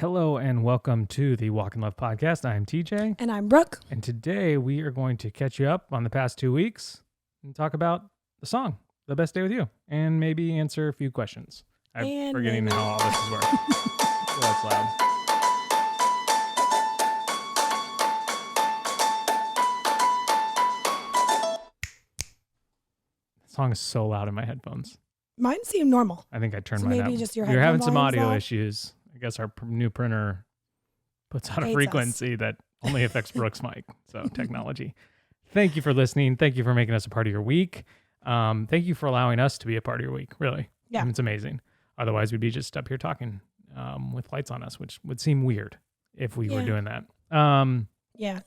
Hello and welcome to the Walk in Love podcast. I'm TJ. And I'm Brooke. And today we are going to catch you up on the past 2 weeks and talk about the song, The Best Day With You, and maybe answer a few questions. I'm forgetting how all this is working. Oh, that's loud. The song is so loud in my headphones. Mine seem normal. I think I turned So mine maybe up. just your You're having headphone some audio volume's loud? issues. I guess our new printer puts out a Hates frequency that only affects Brooke's mic. So technology. Thank you for listening. Thank you for making us a part of your week. Thank you for allowing us to be a part of your week. Really. Yeah. It's amazing. Otherwise, we'd be just up here talking with lights on us, which would seem weird if we were doing that. Yeah.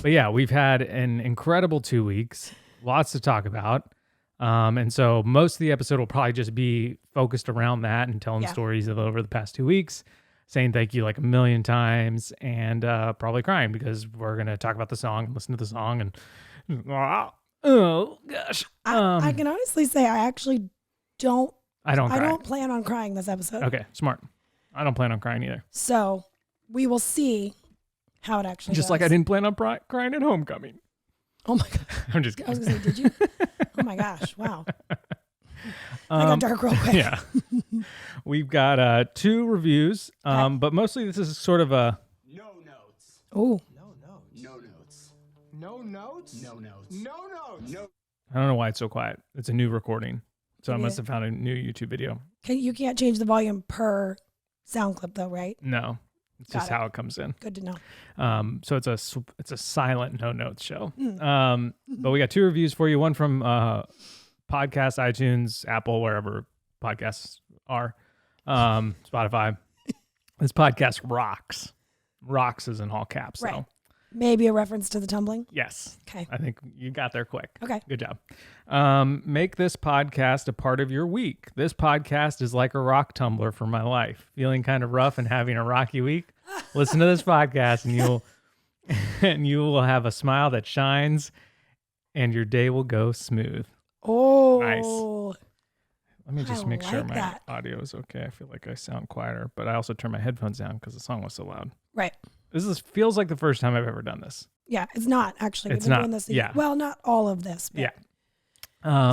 But yeah, we've had an incredible 2 weeks. Lots to talk about. And so most of the episode will probably just be focused around that and telling stories of over the past 2 weeks, saying thank you like a million times, and probably crying because we're going to talk about the song and listen to the song and oh gosh. I can honestly say I actually don't. I don't cry. I don't plan on crying this episode. Okay, smart. I don't plan on crying either. So we will see how it actually Just goes. like I didn't plan on crying at Homecoming. Oh my God. I'm just kidding. I was going to say, did you? Oh my gosh. Wow. I got dark real quick. Yeah. We've got 2 reviews, but mostly this is sort of a... No notes. Oh. No notes. No notes. No notes. No notes. No notes. No. I don't know why it's so quiet. It's a new recording. So I Yeah. must have found a new YouTube video. You can't change the volume per sound clip though, right? No, it's Got just it. how it comes in. Good to know. So it's a silent no notes show. Mm. But we got 2 reviews for you. One from Podcast, iTunes, Apple, wherever podcasts are, Spotify. This podcast rocks. Rocks is in all caps. Right. So Maybe a reference to the tumbling. yes. Okay. I think you got there quick. Okay. Good job. Make this podcast a part of your week. This podcast is like a rock tumbler for my life. Feeling kind of rough and having a rocky week? Listen to this podcast and you will have a smile that shines and your day will go smooth. Oh. Nice. Let me just I make sure like my that. audio is okay. I feel like I sound quieter, but I also turned my headphones down because the song was so loud. Right. Feels like the first time I've ever done this. Yeah, it's not actually. It's We've been not, doing this. yeah. Well, not all of this. But Yeah.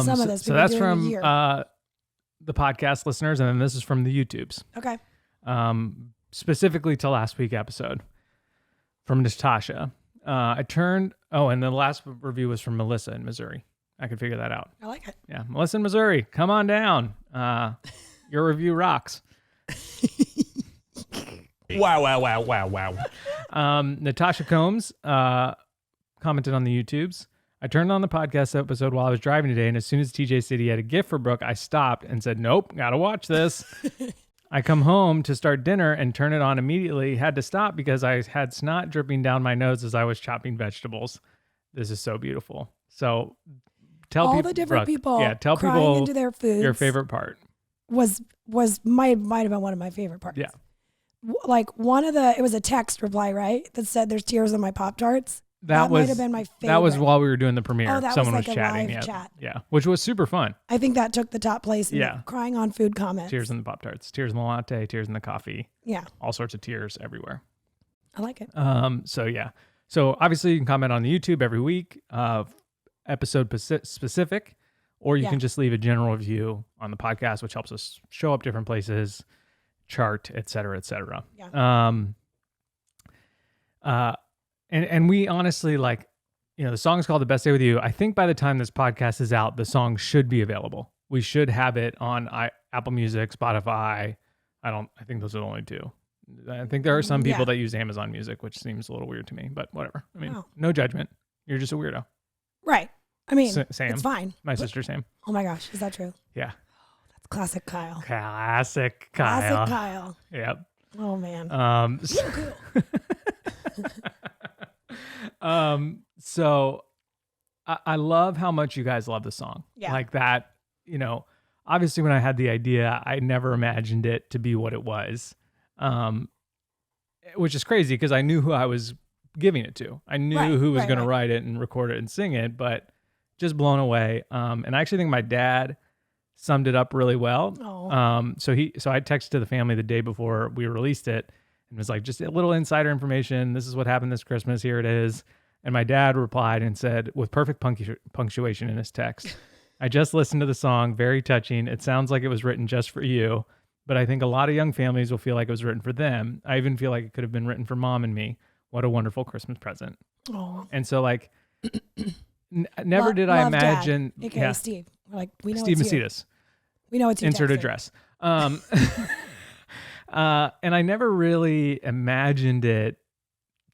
Some of this. So we've been that's doing a from year. the podcast listeners, and then this is from the YouTubes. Okay. Specifically to last week's episode from Natasha. And the last review was from Melissa in Missouri. I could figure that out. I like it. Yeah, Melissa in Missouri, come on down. Your review rocks. Wow. Natasha Combs commented on the YouTubes. I turned on the podcast episode while I was driving today, and as soon as TJ said he had a gift for Brooke, I stopped and said, nope, gotta watch this. I come home to start dinner and turn it on immediately. Had to stop because I had snot dripping down my nose as I was chopping vegetables. This is so beautiful. So tell All people, the different Brooke, people tell crying people into their foods. your favorite part. might have been one of my favorite parts. Yeah. Like it was a text reply, right? That said, "There's tears on my Pop-Tarts." That might have been my favorite. That was while we were doing the premiere. Oh, that Someone was like a chatting. live chat. Yeah, which was super fun. I think that took the top place in Yeah. the crying on food comments. Tears in the Pop-Tarts, tears in the latte, tears in the coffee, Yeah, all sorts of tears everywhere. I like it. So obviously you can comment on the YouTube every week, episode specific, or you can just leave a general review on the podcast, which helps us show up different places, chart, et cetera, et cetera. Yeah. And we honestly, like, the song's called The Best Day With You. I think by the time this podcast is out, the song should be available. We should have it on Apple Music, Spotify. I think those are the only 2. I think there are some people that use Amazon Music, which seems a little weird to me, but whatever. I mean, no judgment. You're just a weirdo. Right. I mean, Sam. it's fine. My sister Sam. Oh my gosh, is that true? Yeah. That's classic Kyle. Classic Kyle. Classic Kyle. Yep. Oh man. So I love how much you guys love the song. Yeah. Like that, obviously when I had the idea, I never imagined it to be what it was. Which is crazy because I knew who I was giving it to. I knew who was going to write it and record it and sing it, but just blown away. And I actually think my dad summed it up really well. Oh. So I texted the family the day before we released it, and was like, just a little insider information. This is what happened this Christmas. Here it is. And my dad replied and said, with perfect punctuation in his text, I just listened to the song. Very touching. It sounds like it was written just for you, but I think a lot of young families will feel like it was written for them. I even feel like it could have been written for mom and me. What a wonderful Christmas present. Oh. And so like, never did I imagine. Dad, AKA Steve. We're like, we know Steve it's you. Macedas. We know it's you. Insert texting. address. And I never really imagined it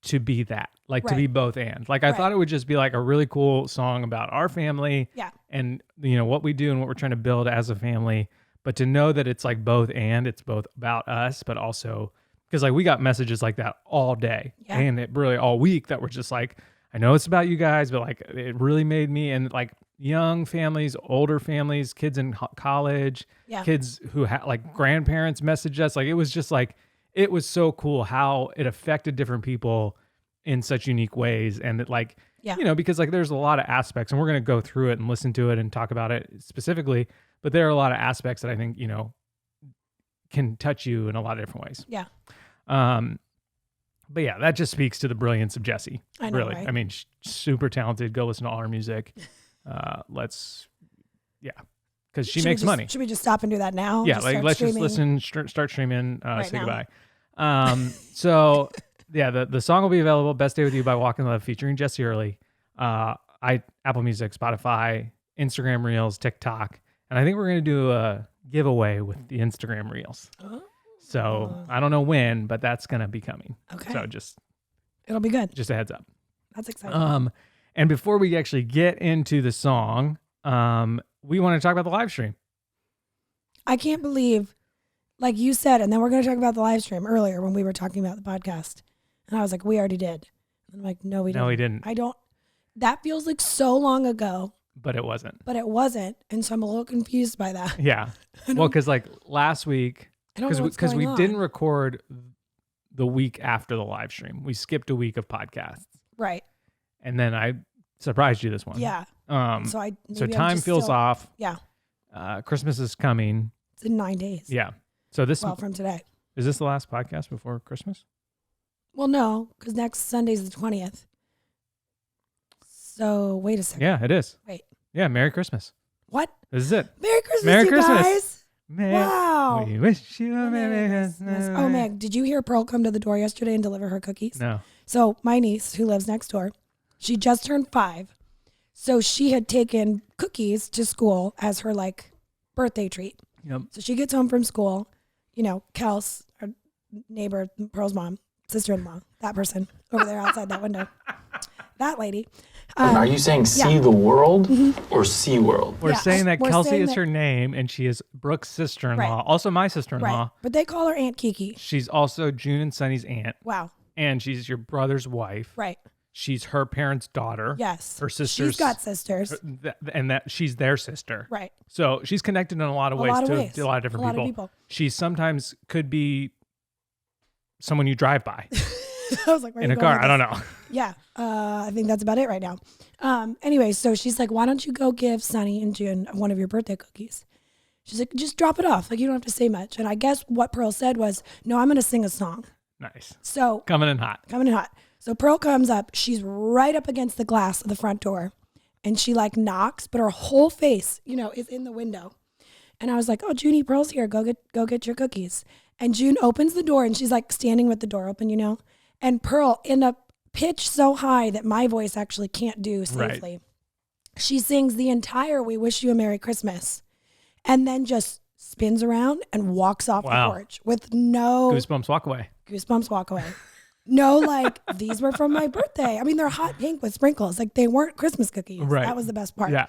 to be that, like to be both and. Like I thought it would just be like a really cool song about our family and you know what we do and what we're trying to build as a family. But to know that it's like both and, it's both about us, but also because like we got messages like that all day and it really all week that were just like, I know it's about you guys, but like it really made me, and like young families, older families, kids in college, kids who had like grandparents message us. Like it was just like, it was so cool how it affected different people in such unique ways. And that like, you know, because like there's a lot of aspects and we're going to go through it and listen to it and talk about it specifically, but there are a lot of aspects that I think, you know, can touch you in a lot of different ways. Yeah. But yeah, that just speaks to the brilliance of Jessie. I know, really. right? I mean, super talented. Go listen to all her music. Because she makes money. Should we just stop and do that now? Yeah, like let's just listen, start streaming, right say now. goodbye. So yeah, the song will be available. Best Day With You by Walking Love featuring Jessie Early. Apple Music, Spotify, Instagram Reels, TikTok, and I think we're gonna do a giveaway with the Instagram Reels. Oh. So I don't know when, but that's gonna be coming. Okay. So just It'll be good. a heads up. That's exciting. And before we actually get into the song, we want to talk about the live stream. I can't believe, like you said, and then we're going to talk about the live stream earlier when we were talking about the podcast. And I was like, we already did. And I'm like, no, we didn't. No, we didn't. That feels like so long ago. But it wasn't. And so I'm a little confused by that. Yeah. Well, because like last week, because we didn't record the week after the live stream. We skipped a week of podcasts. Right. And then I surprised you this one. Yeah. So time feels off. Yeah. Christmas is coming. It's in 9 days. Yeah. So from today. Is this the last podcast before Christmas? Well, no, because next Sunday's the 20th. So wait a second. Yeah, it is. Wait. Yeah. Merry Christmas. What? This is it. Merry Christmas, Merry you Christmas. guys. Wow. We wish you a Merry Christmas. Oh, Meg, did you hear Pearl come to the door yesterday and deliver her cookies? No. So my niece, who lives next door, she just turned 5. So she had taken cookies to school as her like birthday treat. Yep. So she gets home from school, you know, Kels, our neighbor, Pearl's mom, sister-in-law, that person over there outside that window, that lady. Are you saying see the world or sea world? We're saying that we're Kelsey saying is that- her name and she is Brooke's sister-in-law, Right. also my sister-in-law. Right. But they call her Aunt Kiki. She's also June and Sunny's aunt. Wow. And she's your brother's wife. Right. She's her parents' daughter. Yes. Her sister's. She's got sisters. And that she's their sister. Right. So she's connected in a lot of ways to a lot of different people. She sometimes could be someone you drive by I was like, where in are a you car. going I with don't this? know. Yeah. I think that's about it right now. Anyway, so she's like, why don't you go give Sunny and June one of your birthday cookies? She's like, just drop it off. Like, you don't have to say much. And I guess what Pearl said was, no, I'm going to sing a song. Nice. So Coming in hot. So Pearl comes up. She's right up against the glass of the front door. And she like knocks, but her whole face, you know, is in the window. And I was like, oh, Junie, Pearl's here. Go get your cookies. And June opens the door and she's like standing with the door open, you know. And Pearl, in a pitch so high that my voice actually can't do safely, she sings the entire We Wish You a Merry Christmas. And then just spins around and walks off the porch with no... Goosebumps walk away. No, like, these were from my birthday. I mean, they're hot pink with sprinkles. Like, they weren't Christmas cookies. Right. That was the best part. Yeah.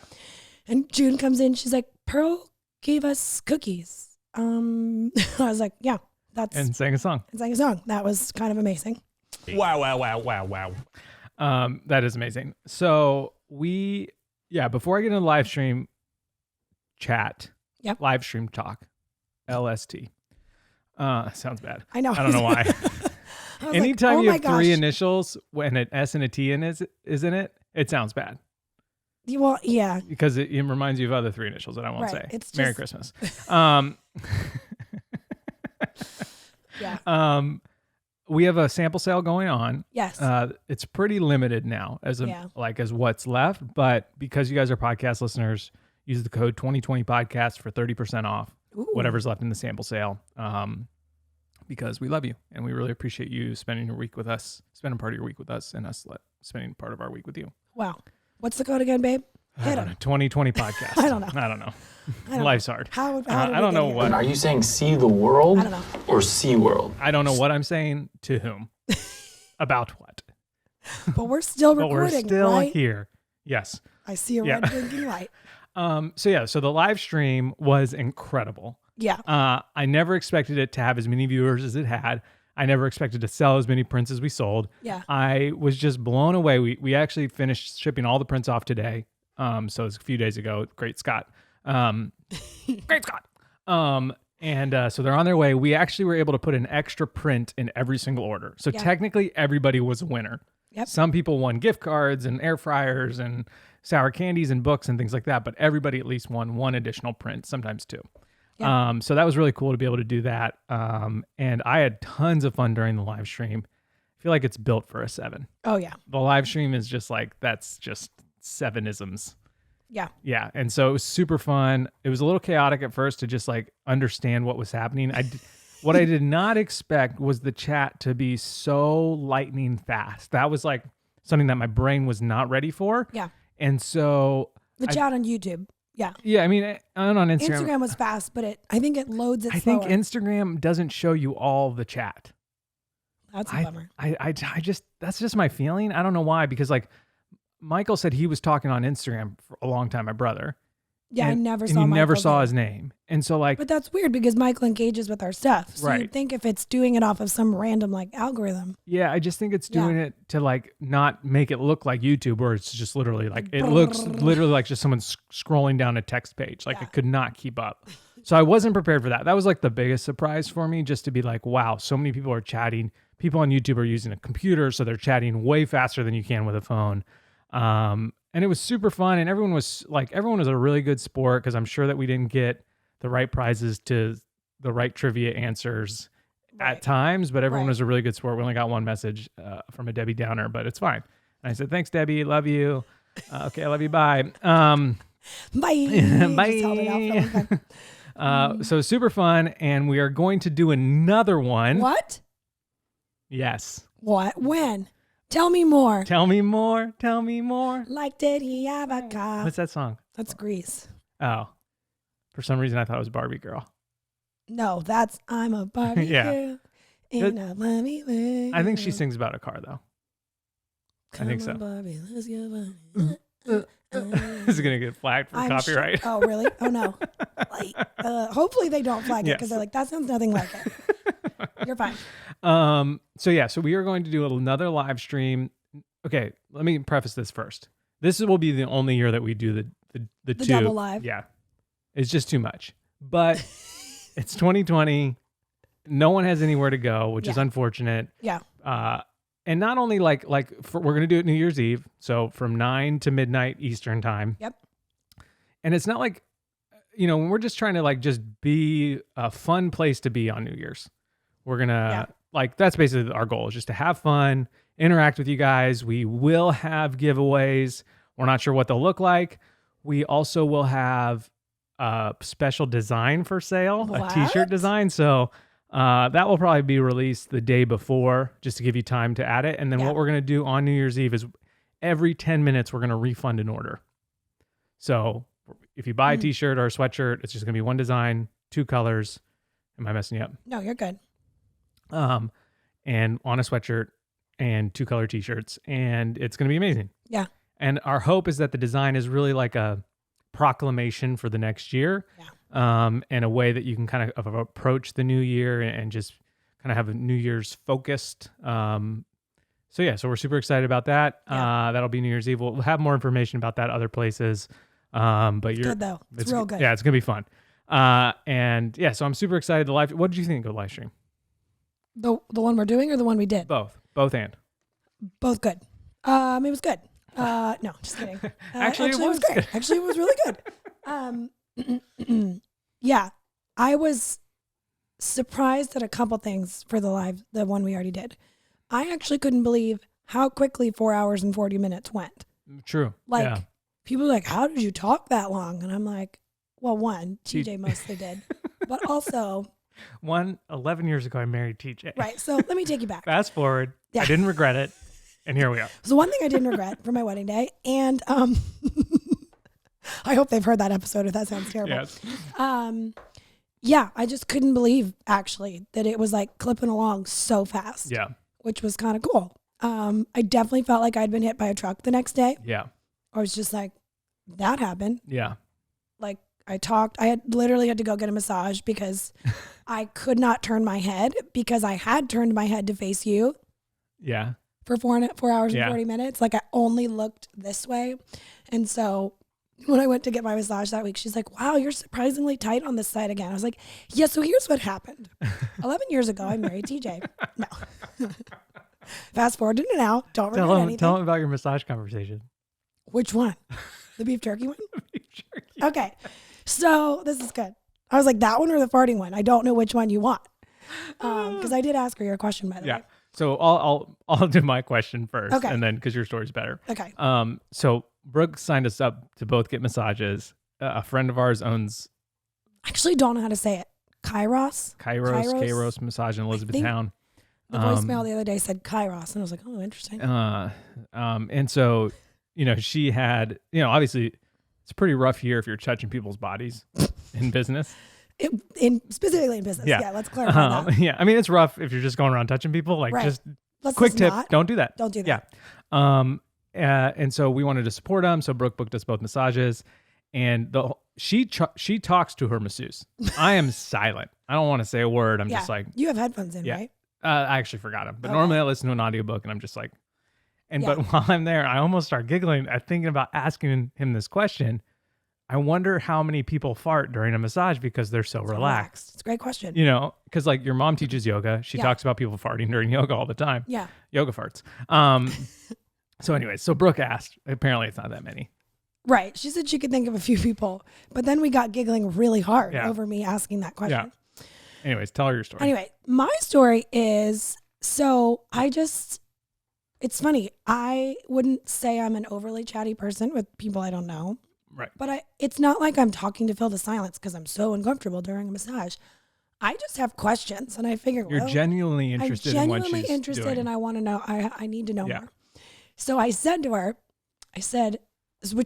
And June comes in. She's like, Pearl gave us cookies. I was like, yeah, that's... And sang a song. That was kind of amazing. Wow. That is amazing. So before I get into the live stream chat, live stream talk, LST. Sounds bad. I know. I don't know why. Anytime you have 3 initials when an S and a T is in it, it sounds bad. Well, yeah. Because it reminds you of other 3 initials that I won't say. It's Merry just... Christmas. Yeah. we have a sample sale going on. Yes. It's pretty limited now as what's left, but because you guys are podcast listeners, use the code 2020 podcast for 30% off whatever's left in the sample sale. Because we love you and we really appreciate you spending part of your week with us and us spending part of our week with you. Wow. What's the code again, babe? I don't know. 2020 podcast. I don't know. Life's hard. How I don't know what. Are you saying see the world I don't know. or see world? I don't know what I'm saying to whom. About what. But we're still But recording, we're still right? here. Yes. I see a red blinking light. So the live stream was incredible. Yeah. I never expected it to have as many viewers as it had. I never expected to sell as many prints as we sold. Yeah. I was just blown away. We actually finished shipping all the prints off today. So it's a few days ago. Great Scott. Great Scott. So they're on their way. We actually were able to put an extra print in every single order. So technically everybody was a winner. Yep. Some people won gift cards and air fryers and sour candies and books and things like that, but everybody at least won one additional print, sometimes two. Yeah. So that was really cool to be able to do that. And I had tons of fun during the live stream. I feel like it's built for a 7. Oh, yeah. The live stream is just like, that's just 7-isms. Yeah. Yeah. And so it was super fun. It was a little chaotic at first to just like understand what was happening. What I did not expect was the chat to be so lightning fast. That was like something that my brain was not ready for. Yeah. And so The chat on YouTube. Yeah. yeah, I mean, and on Instagram. Instagram was fast, but I think it loads it I slower. think Instagram doesn't show you all the chat. That's a bummer. I just, that's just my feeling. I don't know why, because like Michael said he was talking on Instagram for a long time, my brother. Yeah, and, I never and saw you never Michael's saw name. his name. And so like, But that's weird because Michael engages with our stuff. So Right. you'd think if it's doing it off of some random like algorithm. yeah, I just think it's doing it to like not make it look like YouTube, where it's just literally like, it looks literally like just someone scrolling down a text page. Like it could not keep up. So I wasn't prepared for that. That was like the biggest surprise for me, just to be like, wow, so many people are chatting. People on YouTube are using a computer, so they're chatting way faster than you can with a phone. And it was super fun, and everyone was a really good sport, because I'm sure that we didn't get the right prizes to the right trivia answers at times, but everyone was a really good sport. We only got one message from a Debbie Downer, but it's fine. And I said, thanks, Debbie. Love you. Okay, I love you. Bye. Bye. Bye. Just held it out for So super fun, and we are going to do another one. What? Yes. What? When? Tell me more. Tell me more. Tell me more. Like, did he have a car? What's that song? That's Grease. Oh, for some reason I thought it was Barbie Girl. No, that's I'm a Barbie Yeah. girl. And I love you. I think she sings about a car though. Come I think on, so. Barbie, let's get This is gonna get flagged for copyright. Oh, really? Oh, no. Like, hopefully they don't flag it, Yes. because they're like, that sounds nothing like it. You're fine. So we are going to do another live stream. Okay, let me preface this first. This will be the only year that we do the two double live. Yeah, it's just too much. But it's 2020. No one has anywhere to go, which is unfortunate. Yeah. And not only we're gonna do it New Year's Eve, so from 9 to midnight Eastern time. Yep. And it's not like, we're just trying to like just be a fun place to be on New Year's. We're gonna that's basically our goal, is just to have fun, interact with you guys. We will have giveaways. We're not sure what they'll look like. We also will have a special design for sale, a t-shirt design. So that will probably be released the day before, just to give you time to add it. And then what we're going to do on New Year's Eve is every 10 minutes, we're going to refund an order. So if you buy a t-shirt or a sweatshirt, it's just going to be one design, 2 colors. Am I messing you up? No, you're good. And on a sweatshirt and 2 color t-shirts, and it's going to be amazing. Yeah. And our hope is that the design is really like a proclamation for the next year. Yeah. And a way that you can kind of approach the new year and just kind of have a New Year's focused. So we're super excited about that. Yeah. That'll be New Year's Eve. We'll have more information about that other places. But It's good though. It's real good. Yeah, it's gonna be fun. So I'm super excited. What did you think of the live stream? The one we're doing or the one we did? Both and. Both good. It was good. No, just kidding. Actually, it was great. good. Actually, it was really good. Yeah, I was surprised at a couple things for the one we already did. I actually couldn't believe how quickly 4 hours and 40 minutes went. True. Like, yeah. people are like, how did you talk that long? And I'm like, well, one, TJ mostly did. But also... 11 years ago, I married TJ. Right. So let me take you back. Fast forward. Yeah. I didn't regret it. And here we are. So one thing I didn't regret for my wedding day, and I hope they've heard that episode if that sounds terrible. Yes. Yeah, I just couldn't believe actually that it was like clipping along so fast. Yeah. Which was kind of cool. I definitely felt like I'd been hit by a truck the next day. Yeah. I was just like, that happened. Yeah. Like I literally had to go get a massage because I could not turn my head because I had turned my head to face you. Yeah. For 4 hours and 40 minutes. Like I only looked this way. And so when I went to get my massage that week, she's like, wow, you're surprisingly tight on this side again. I was like, yeah, so here's what happened. 11 years ago, I married TJ. No. Fast forward to now. Don't regret anything. Tell him about your massage conversation. Which one? The beef jerky one? Beef jerky. Okay. So this is good. I was like, that one or the farting one? I don't know which one you want. Because I did ask her your question, by the way. So I'll do my question first, Okay. and then because your story's better. Okay. So Brooke signed us up to both get massages. A friend of ours owns. I actually don't know how to say it. Kairos Massage in Elizabethtown. The voicemail the other day said Kairos, and I was like, oh, interesting. And so, she had, obviously it's a pretty rough year if you're touching people's bodies in business. Specifically in business. Yeah, let's clarify that. Yeah, I mean, it's rough if you're just going around touching people. Like, Right. Let's quick just tip, not. don't do that. Don't do that. Yeah. And so we wanted to support them. So Brooke booked us both massages, and she talks to her masseuse. I am silent. I don't want to say a word. I'm just like, you have headphones in, right? I actually forgot them, but Okay. normally I listen to an audiobook and I'm just like, but while I'm there, I almost start giggling. I'm thinking about asking him this question. I wonder how many people fart during a massage because they're so relaxed. It's a great question. Because like your mom teaches yoga. She talks about people farting during yoga all the time. Yeah. Yoga farts. So anyway, so Brooke asked, apparently it's not that many. Right. She said she could think of a few people, but then we got giggling really hard Yeah. over me asking that question. Yeah. Anyways, tell her your story. Anyway, my story is, it's funny. I wouldn't say I'm an overly chatty person with people I don't know. Right. But it's not like I'm talking to fill the silence because I'm so uncomfortable during a massage. I just have questions, and I figure You're genuinely interested in what she's doing. and I want to know. I need to know more. So I said to her, which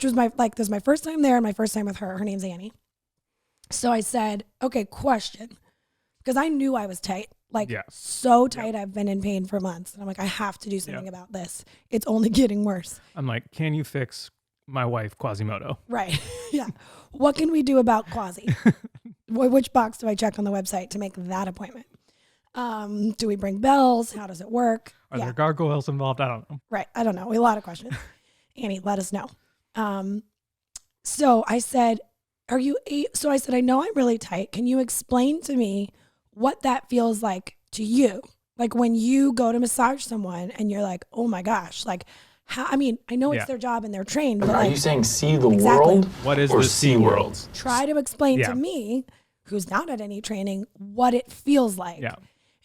was this was my first time there and my first time with her. Her name's Annie. So I said, okay, question, because I knew I was tight, so tight. I've been in pain for months, and I'm like, I have to do something about this. It's only getting worse. I'm like, can you fix my wife Quasimodo? Right. Yeah. What can we do about Quasi? Which box do I check on the website to make that appointment? Do we bring bells? How does it work? Are there gargoyles involved? I don't know. Right. I don't know. A lot of questions. Annie, let us know. So I said, I know I'm really tight. Can you explain to me what that feels like to you? Like when you go to massage someone and you're like, oh my gosh, like how, I know it's their job and they're trained, but Are like, you saying see the Exactly. world? What is or the sea world? try to explain to me, who's not at any training, what it feels like. Yeah.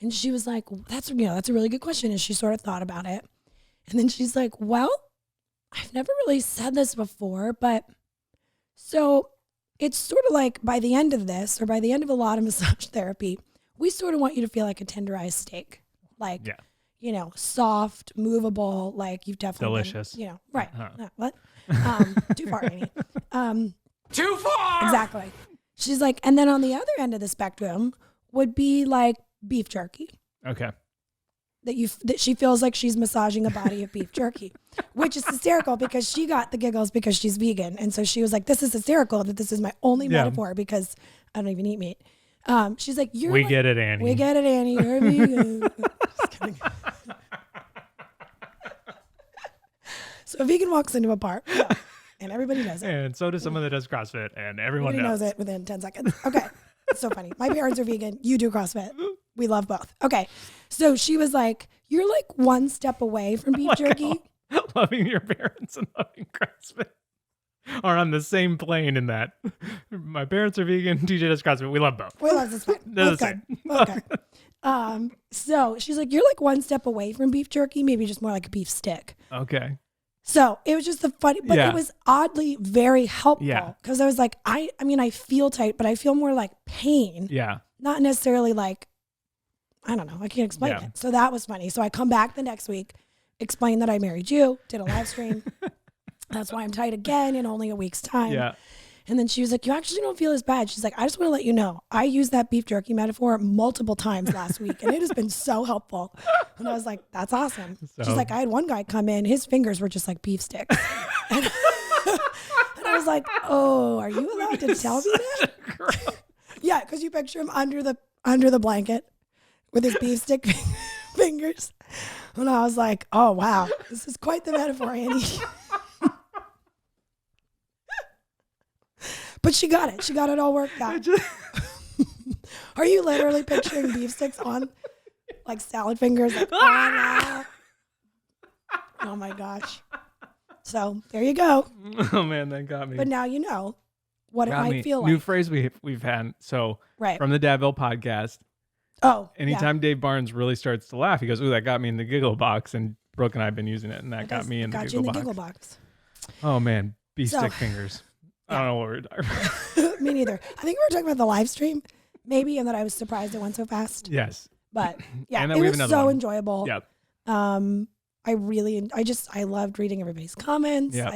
And she was like, that's a really good question. And she sort of thought about it. And then she's like, well, I've never really said this before, but so it's sort of like by the end of this, or by the end of a lot of massage therapy, we sort of want you to feel like a tenderized steak. Like, soft, movable, like you've definitely delicious. Right. What? Too far, Annie. Too far! Exactly. She's like, and then on the other end of the spectrum would be like beef jerky. Okay. That she feels like she's massaging a body of beef jerky, which is hysterical because she got the giggles because she's vegan. And so she was like, this is hysterical that this is my only metaphor because I don't even eat meat. She's like, we get it, Annie. We get it, Annie. You're vegan. Just kidding. So a vegan walks into a bar and everybody knows it. And so does someone that does CrossFit, and everyone Everybody knows it within 10 seconds. Okay. It's so funny. My parents are vegan. You do CrossFit. We love both. Okay. So she was like, you're like one step away from beef jerky. Loving your parents and loving CrossFit. are on the same plane in that. My parents are vegan. TJ does CrossFit. We love both. We love this fine. They're the Both good. Okay. So she's like, you're like one step away from beef jerky, maybe just more like a beef stick. Okay. So it was just the funny, but Yeah. it was oddly very helpful. Yeah. Because I was like, I mean, I feel tight, but I feel more like pain. Yeah. Not necessarily like, I don't know. I can't explain Yeah. it. So that was funny. So I come back the next week, explain that I married you, did a live stream. That's why I'm tight again in only a week's time. Yeah. And then she was like, you actually don't feel as bad. She's like, I just want to let you know, I used that beef jerky metaphor multiple times last week, and it has been so helpful. And I was like, that's awesome. So- She's like, I had one guy come in, his fingers were just like beef sticks. And I was like, oh, are you allowed to tell me that? Yeah, because you picture him under the blanket with his beef stick fingers. And I was like, oh, wow, this is quite the metaphor, Annie. But she got it. She got it all worked out. Are you literally picturing beef sticks on like salad fingers? Like, oh my gosh. So there you go. Oh man, that got me. But now you know what it Got might me. feel New like. phrase we've had. So Right. from the Dadville podcast, Oh, anytime Dave Barnes really starts to laugh, he goes, "Ooh, that got me in the giggle box." And Brooke and I have been using it, and that got me in the got giggle you in the box. giggle box. Oh man, beef So- stick fingers. I don't know what we're talking about. Me neither. I think we were talking about the live stream, maybe, and that I was surprised it went so fast. Yes. But yeah, And then it we have was another so one. enjoyable. Yep. I loved reading everybody's comments. Yep.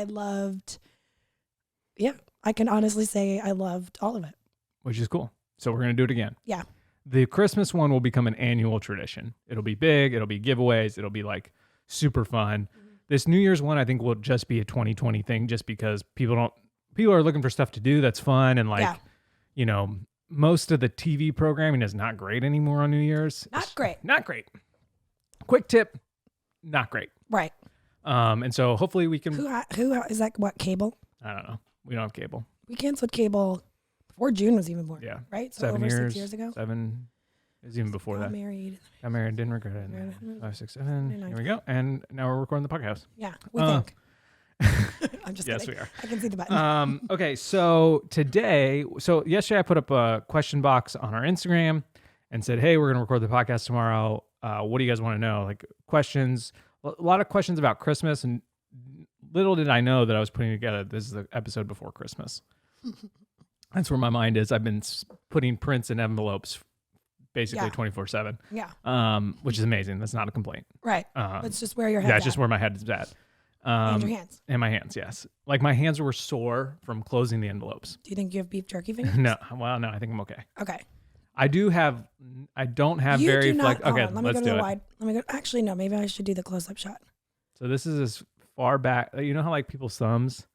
I can honestly say I loved all of it. Which is cool. So we're gonna do it again. Yeah. The Christmas one will become an annual tradition. It'll be big. It'll be giveaways. It'll be like super fun. This New Year's one, I think, will just be a 2020 thing, just because people are looking for stuff to do that's fun, and like, most of the TV programming is not great anymore on New Year's. Not great. Not great. Quick tip, not great. Right. And so hopefully we can. Who is that? What, cable? I don't know. We don't have cable. We canceled cable before June was even born. Yeah. Right. So 7 over years. 6 years ago. 7 is even before Got that. married. Got married, didn't regret it. Yeah. 5, 6, 7. 9. Here we go. And now we're recording the podcast. Yeah. We think. I'm just Yes, kidding. we are. I can see the button. Okay, so yesterday I put up a question box on our Instagram and said, hey, we're going to record the podcast tomorrow. What do you guys want to know? Like questions, a lot of questions about Christmas. And little did I know that I was putting together, this is the episode before Christmas. That's where my mind is. I've been putting prints in envelopes basically Yeah. 24/7, Yeah. which is amazing. That's not a complaint. Right. It's just where your head's Yeah, it's just where my head is at. and your hands. And my hands, yes. Like my hands were sore from closing the envelopes. Do you think you have beef jerky fingers? No, well, no, I think I'm okay. Okay. I don't have You very do not. okay, Hold on, let me let's go to do the it. wide. Let me go. Actually, no. Maybe I should do the close-up shot. So this is as far back. You know how like people's thumbs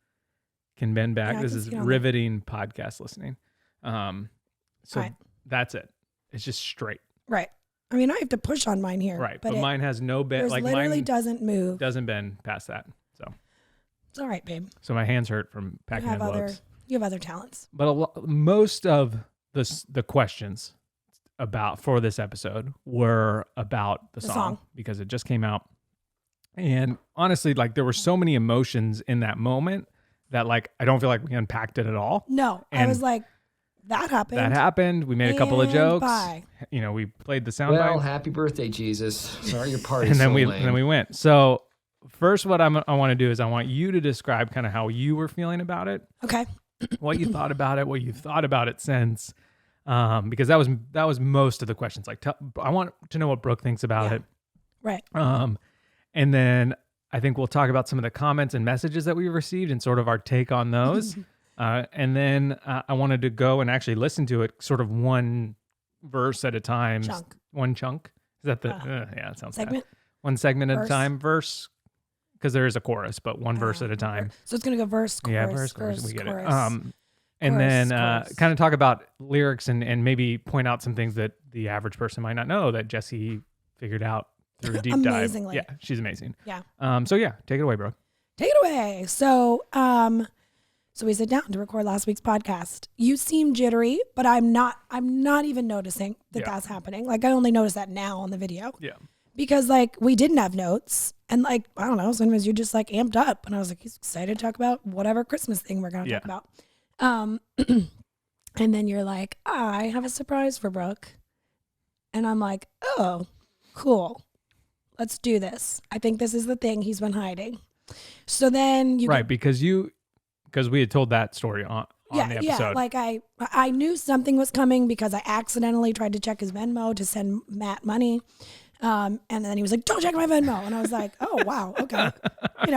can bend back. Yeah, I This can is see it on riveting podcast listening. So Right. that's it. It's just straight. Right. I mean, I have to push on mine here. Right. But But mine has no bend. yours Like literally mine doesn't move. doesn't bend past that. So It's all right, babe. my hands hurt from You packing have envelopes. you have other talents. But most of the questions for this episode were about the song because it just came out. And honestly, like there were so many emotions in that moment that like I don't feel like we unpacked it at all. No, I And was like, that happened. That happened. We made a couple of And jokes. bye. We played the sound Well, bite, happy birthday, Jesus. Sorry your party's and then so we lame. went. So first, what I want to do is I want you to describe kind of how you were feeling about it, Okay. what you thought about it, what you thought about it since, because that was most of the questions. Like, I want to know what Brooke thinks about Yeah. it. Right. And then I think we'll talk about some of the comments and messages that we received and sort of our take on those. And then I wanted to go and actually listen to it sort of one verse at a time. Chunk. One chunk. Is that the, yeah, it sounds Segment. bad. One segment at a Verse. time, verse. Because there is a chorus, but one verse at a time. So it's gonna go verse, chorus, Yeah, verse, chorus, we get chorus. it. And chorus, then chorus. kind of talk about lyrics and maybe point out some things that the average person might not know that Jessie figured out through a deep dive. Amazingly. Yeah, she's amazing. Yeah. So yeah, take it away, bro. Take it away. So, so we sit down to record last week's podcast. You seem jittery, but I'm not even noticing that Yeah. that's happening. Like I only noticed that now on the video. Yeah. because like we didn't have notes, and like I don't know, sometimes you're just like amped up, and I was like, he's excited to talk about whatever Christmas thing we're gonna talk about. And then you're like, I have a surprise for Brooke, and I'm like, oh, cool, let's do this. I think this is the thing he's been hiding. So then you because we had told that story on the episode. Yeah, like I knew something was coming because I accidentally tried to check his Venmo to send Matt money. And then he was like, don't check my Venmo. And I was like, oh, wow, okay.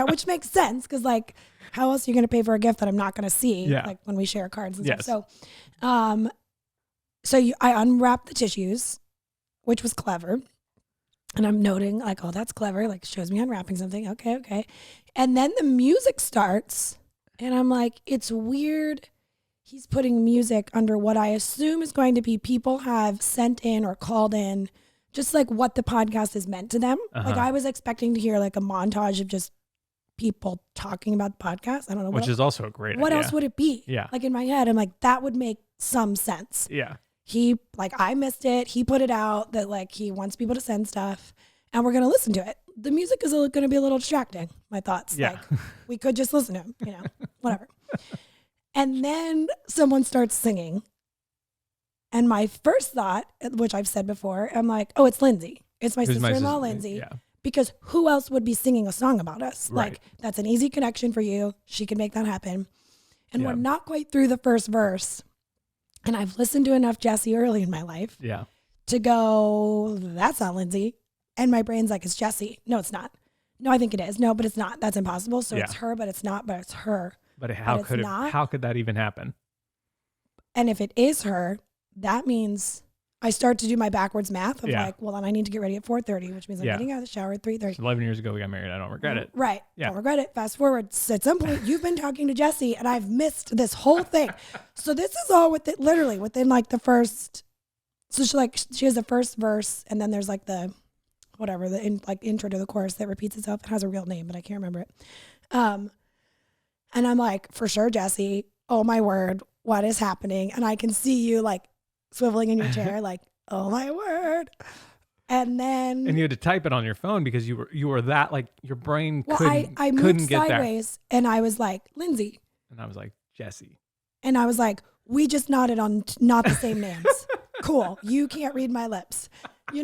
Which makes sense because like, how else are you going to pay for a gift that I'm not going to see? Yeah. Like when we share cards and stuff. So I unwrapped the tissues, which was clever. And I'm noting like, oh, that's clever. Like shows me unwrapping something. Okay. And then the music starts and I'm like, it's weird. He's putting music under what I assume is going to be people have sent in or called in, just like what the podcast is meant to them. Like I was expecting to hear like a montage of just people talking about the podcast. I don't know. Which is also a great What idea. else would it be? Yeah. Like in my head, I'm like, that would make some sense. Yeah. He like, I missed it. He put it out that like he wants people to send stuff and we're going to listen to it. The music is going to be a little distracting. My thoughts. Yeah. Like we could just listen to him, whatever. And then someone starts singing. And my first thought, which I've said before, I'm like, oh, it's Lindsay. It's my sister-in-law, Lindsay. Yeah. Because who else would be singing a song about us? Right. Like, that's an easy connection for you. She can make that happen. And we're not quite through the first verse. And I've listened to enough Jessie early in my life to go, that's not Lindsay. And my brain's like, it's Jessie. No, it's not. No, I think it is. No, but it's not. That's impossible. So it's her, but it's not, but it's her. But how could that even happen? And if it is her, that means I start to do my backwards math of like, well, then I need to get ready at 4:30, which means I'm getting out of the shower at 3:30. 11 years ago we got married. I don't regret it. Right. Yeah. Don't regret it. Fast forward. So at some point, you've been talking to Jessie and I've missed this whole thing. So this is all literally within like the first. So she has the first verse and then there's like the whatever, intro to the chorus that repeats itself. It has a real name, but I can't remember it. And I'm like, for sure, Jessie, oh my word, what is happening? And I can see you like swiveling in your chair, like, oh my word. And then you had to type it on your phone because you were that like your brain couldn't I moved couldn't get sideways and I was like, Lindsay. And I was like, Jessie. And I was like, we just nodded on not the same names. Cool. You can't read my lips. Are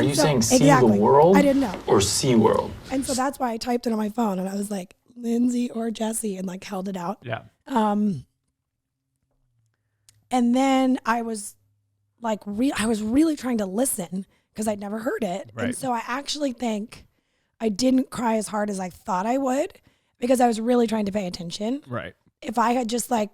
you saying see exactly. the world? I didn't know. Or see world? And so that's why I typed it on my phone and I was like, Lindsay or Jessie, and like held it out. Yeah. And then I was like, I was really trying to listen because I'd never heard it. Right. And so I actually think I didn't cry as hard as I thought I would because I was really trying to pay attention. Right. If I had just I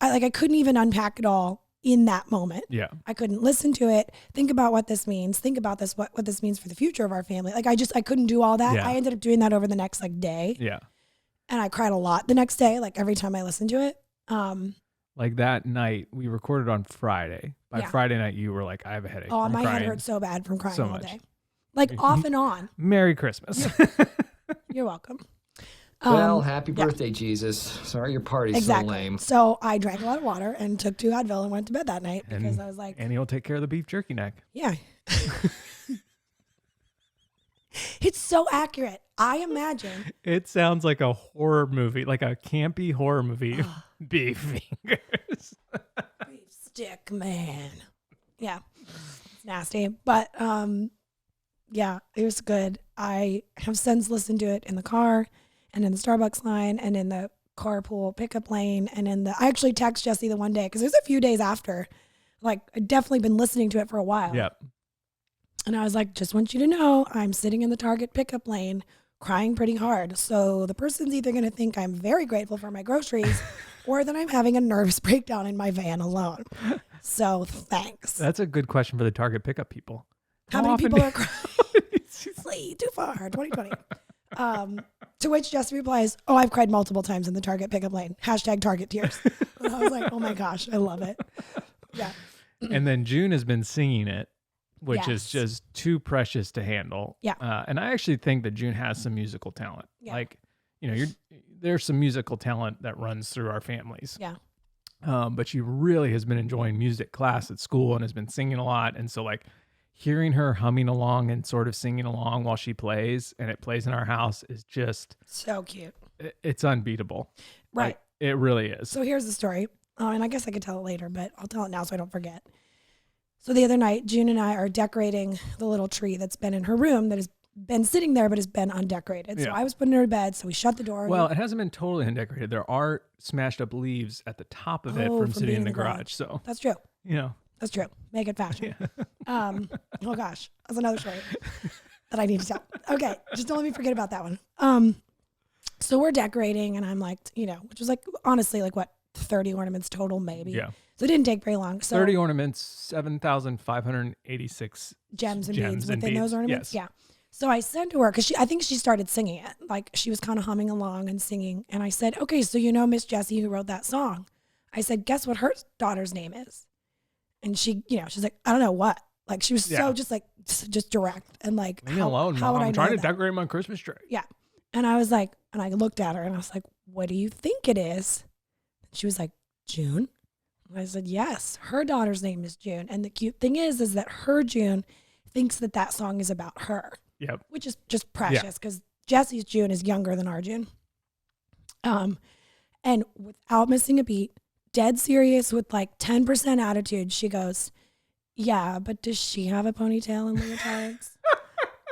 couldn't even unpack it all in that moment. Yeah. I couldn't listen to it, think about what this means, think about this, what this means for the future of our family. Like I couldn't do all that. Yeah. I ended up doing that over the next day. Yeah. And I cried a lot the next day, like every time I listened to it. Like that night, we recorded on Friday. By Friday night, you were like, I have a headache. Oh, my crying head hurt so bad from crying so all much. day. Like off and on. Merry Christmas. You're welcome. Well, happy birthday, Jesus. Sorry your party's Exactly. so lame. So I drank a lot of water and took 2 Advil and went to bed that night because I was like, and he'll take care of the beef jerky neck. yeah. It's so accurate. I imagine. It sounds like a horror movie, like a campy horror movie. Beef fingers. Beef stick, man. Yeah. It's nasty. But yeah, it was good. I have since listened to it in the car and in the Starbucks line and in the carpool pickup lane and I actually text Jessie the one day because there's a few days after. Like I'd definitely been listening to it for a while. Yep. And I was like, just want you to know I'm sitting in the Target pickup lane crying pretty hard. So the person's either going to think I'm very grateful for my groceries or that I'm having a nervous breakdown in my van alone. So thanks. That's a good question for the Target pickup people. How many people are crying? Flee too far, 2020. To which Jesse replies, oh, I've cried multiple times in the Target pickup lane. # Target tears. And I was like, oh my gosh, I love it. Yeah. And then June has been singing it, which is Yes. just too precious to handle. Yeah. And I actually think that June has some musical talent. Yeah. Like, there's some musical talent that runs through our families. Yeah. But she really has been enjoying music class at school and has been singing a lot. And so like, hearing her humming along and sort of singing along while she plays, and it plays in our house, is just So cute. it's unbeatable. Right. Like, it really is. So here's the story. And I guess I could tell it later, but I'll tell it now so I don't forget. So the other night, June and I are decorating the little tree that's been in her room that has been sitting there but has been undecorated. So Yeah. I was putting her to bed, so we shut the door. Well, it hasn't been totally undecorated. There are smashed up leaves at the top of it Oh, from from sitting being in in the the garage. garage. So, That's true. you know, That's true. Make it fashion. Oh gosh, that's another story that I need to tell. Okay, just don't let me forget about that one. So we're decorating, and I'm like, which was like honestly like what 30 ornaments total, maybe. yeah. So it didn't take very long. So 30 ornaments, 7,586 gems and beads within beads. those ornaments. Yes. Yeah. So I said to her, because I think she started singing it. Like she was kind of humming along and singing. And I said, okay, so Miss Jessie who wrote that song. I said, guess what her daughter's name is? And she, she's like, I don't know what. Like she was so just like, just direct. And like, Leave me alone, how Mom. would I I'm know trying to that? decorate my Christmas tree. Yeah. And I was like, and I looked at her and I was like, what do you think it is? She was like, June. And I said, yes, her daughter's name is June. And the cute thing is that her June thinks that song is about her. Yep. Which is just precious because Jessie's June is younger than our June. And without missing a beat, dead serious with like 10% attitude, she goes, yeah, but does she have a ponytail and leotards?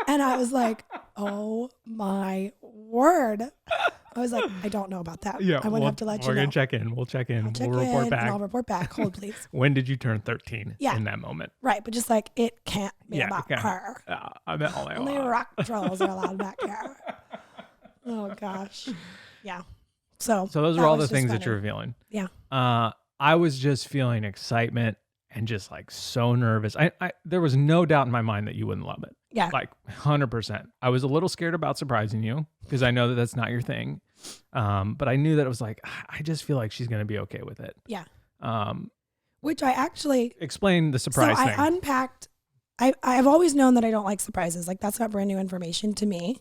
And I was like, oh my word. I was like, I don't know about that. Yeah. I would have to let you know. We're going to check in. We'll check in. I'll check We'll report in, back. and I'll report back. Hold, please. When did you turn 13 Yeah. in that moment? Right, but just like, it can't be Yeah, about it can't. her. I bet all I Only want. rock trolls are allowed back here. Oh, gosh. Yeah. So So those that are all was the just things that funny. you're revealing. Yeah. I was just feeling excitement and just like so nervous. There was no doubt in my mind that you wouldn't love it. Yeah. Like 100%. I was a little scared about surprising you because I know that that's not your thing. But I knew that it was like, I just feel like she's going to be okay with it. Yeah. Um, Which I actually, explain the surprise so thing. I unpacked, I've always known that I don't like surprises. Like that's not brand new information to me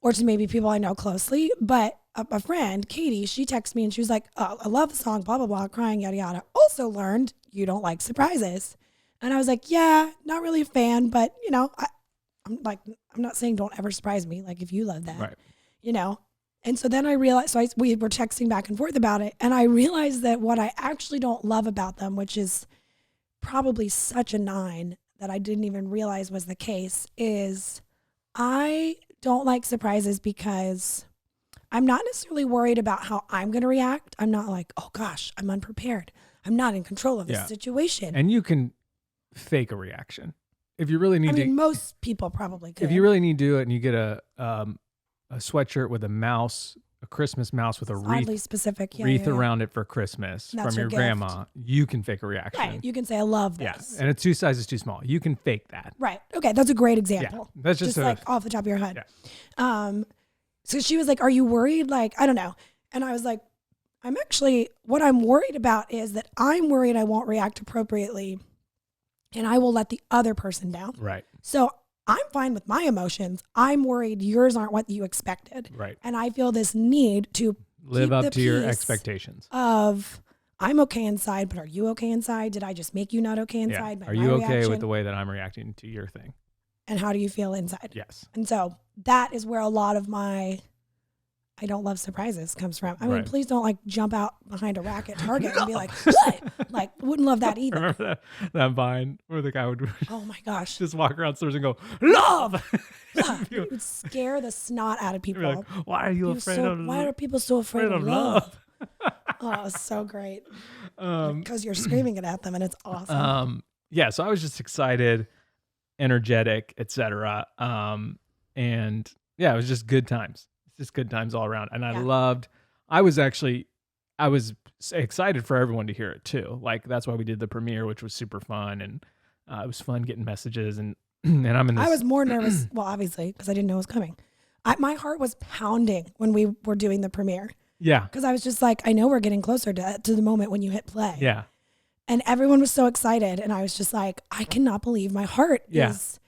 or to maybe people I know closely. But a friend, Katie, she texted me and she was like, oh, I love the song, blah, blah, blah, crying, yada, yada. Also learned you don't like surprises. And I was like, yeah, not really a fan, but I'm not saying don't ever surprise me. Like if you love that, Right. And so then I realized, we were texting back and forth about it. And I realized that what I actually don't love about them, which is probably such a 9 that I didn't even realize was the case, is I don't like surprises because I'm not necessarily worried about how I'm going to react. I'm not like, oh gosh, I'm unprepared. I'm not in control of this situation. And you can fake a reaction. If you really need I mean, to, most people probably could. if you really need to do it and you get a sweatshirt with a mouse, a Christmas mouse with a Oddly wreath, specific. Yeah, wreath yeah, yeah. around it for Christmas That's from your your gift. grandma, you can fake a reaction. Right. You can say, I love Yeah. this. And it's 2 sizes too small. You can fake that. Right. Okay. That's a great example. Yeah. That's just like off the top of your head. Yeah. So she was like, are you worried? Like, I don't know. And I was like, what I'm worried about is that I'm worried I won't react appropriately and I will let the other person down. Right. So I'm fine with my emotions. I'm worried yours aren't what you expected. Right. And I feel this need to Live keep up the to your peace expectations. of I'm okay inside, but are you okay inside? Did I just make you not okay inside? Yeah. by Are my you okay reaction? with the way that I'm reacting to your thing? And how do you feel inside? Yes. And so that is where a lot of my I don't love surprises comes from. I mean, Right. please don't like jump out behind a rack at Target and be like, "What?" Like, wouldn't love that either. Remember that vine where the guy would Oh my gosh. just walk around stores and go, love! It would scare the snot out of You'd people. be like, why are you afraid of Why are people so afraid of love? Oh, it's so great. Because you're screaming it at them and it's awesome. Yeah, so I was just excited, energetic, etc. And yeah, it was just good times. It's just good times all around. And I was excited for everyone to hear it too. Like that's why we did the premiere, which was super fun. And it was fun getting messages and I'm in this. I was more nervous, well, obviously, because I didn't know it was coming. My heart was pounding when we were doing the premiere. Yeah. Because I was just like, I know we're getting closer to the moment when you hit play. Yeah. And everyone was so excited. And I was just like, I cannot believe my heart is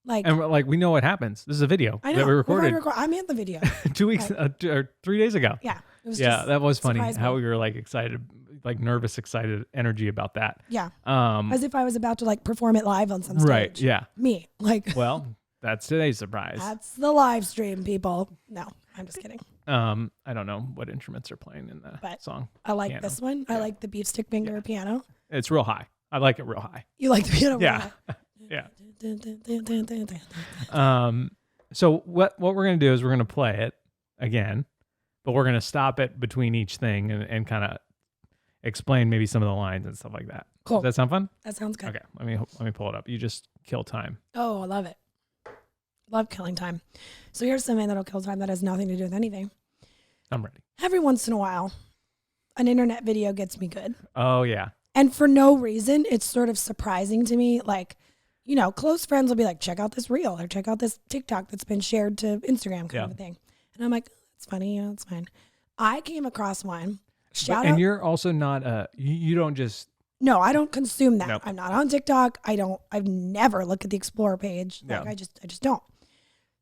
like. And like, we know what happens. This is a video I know. that we recorded I'm in the video. 2 weeks or 3 days ago. Yeah. It was Yeah. just That was funny surprised how me. we were like excited. like nervous, excited energy about that. Yeah. As if I was about to like perform it live on some stage. Right. Yeah. Me. Like, Well, that's today's surprise. that's the live stream, people. No, I'm just kidding. I don't know what instruments are playing in the But song. I like Piano. this one. I like the beef stick finger piano. It's real high. I like it real high. You like the piano? Yeah. Yeah. Yeah. So what we're gonna do is we're gonna play it again, but we're gonna stop it between each thing and kind of explain maybe some of the lines and stuff like that. Cool. Does that sound fun? That sounds good. Okay. Let me pull it up. You just kill time. Oh, I love it. Love killing time. So here's something that'll kill time that has nothing to do with anything. I'm ready. Every once in a while, an internet video gets me good. Oh yeah. And for no reason, it's sort of surprising to me. Like, you know, close friends will be like, check out this reel or check out this TikTok that's been shared to Instagram kind of a thing. And I'm like, it's funny, it's fine. I came across one. Shout out. And you're also not you don't just No, I don't consume that. Nope. I'm not on TikTok. I've never looked at the Explore page. Like Yeah. I just don't.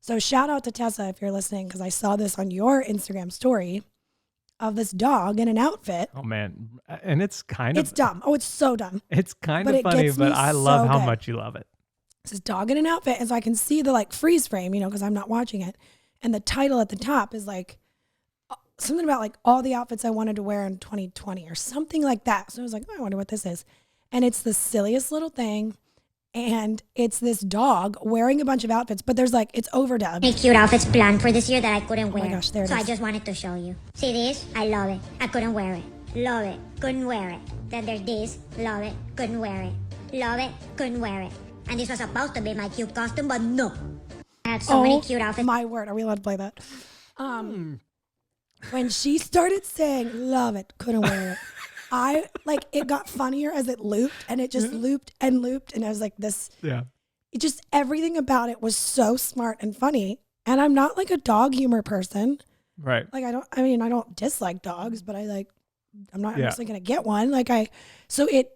So shout out to Tessa if you're listening, because I saw this on your Instagram story of this dog in an outfit. Oh man. And it's It's dumb. Oh, it's so dumb. It's kind But of it funny, gets but me I love so how good. much you love it. It's this dog in an outfit. And so I can see the like freeze frame, you know, because I'm not watching it. And the title at the top is like something about like all the outfits I wanted to wear in 2020 or something like that. So I was like, oh, I wonder what this is. And it's the silliest little thing. And it's this dog wearing a bunch of outfits, but there's like, it's overdubbed. Many cute outfits planned for this year that I couldn't wear. my gosh, there it so I is. just wanted to show you. See this? I love it. I couldn't wear it. Love it. Couldn't wear it. Then there's this. Love it. Couldn't wear it. Love it. Couldn't wear it. And this was supposed to be my cute costume, but no. I had so many cute outfits. My word. Are we allowed to play that? When she started saying, love it, couldn't wear it. It got funnier as it looped and it just looped and looped. And I was like, Yeah. everything about it was so smart and funny. And I'm not like a dog humor person. Right. Like, I don't dislike dogs, but I'm not Yeah. actually going to get one. So it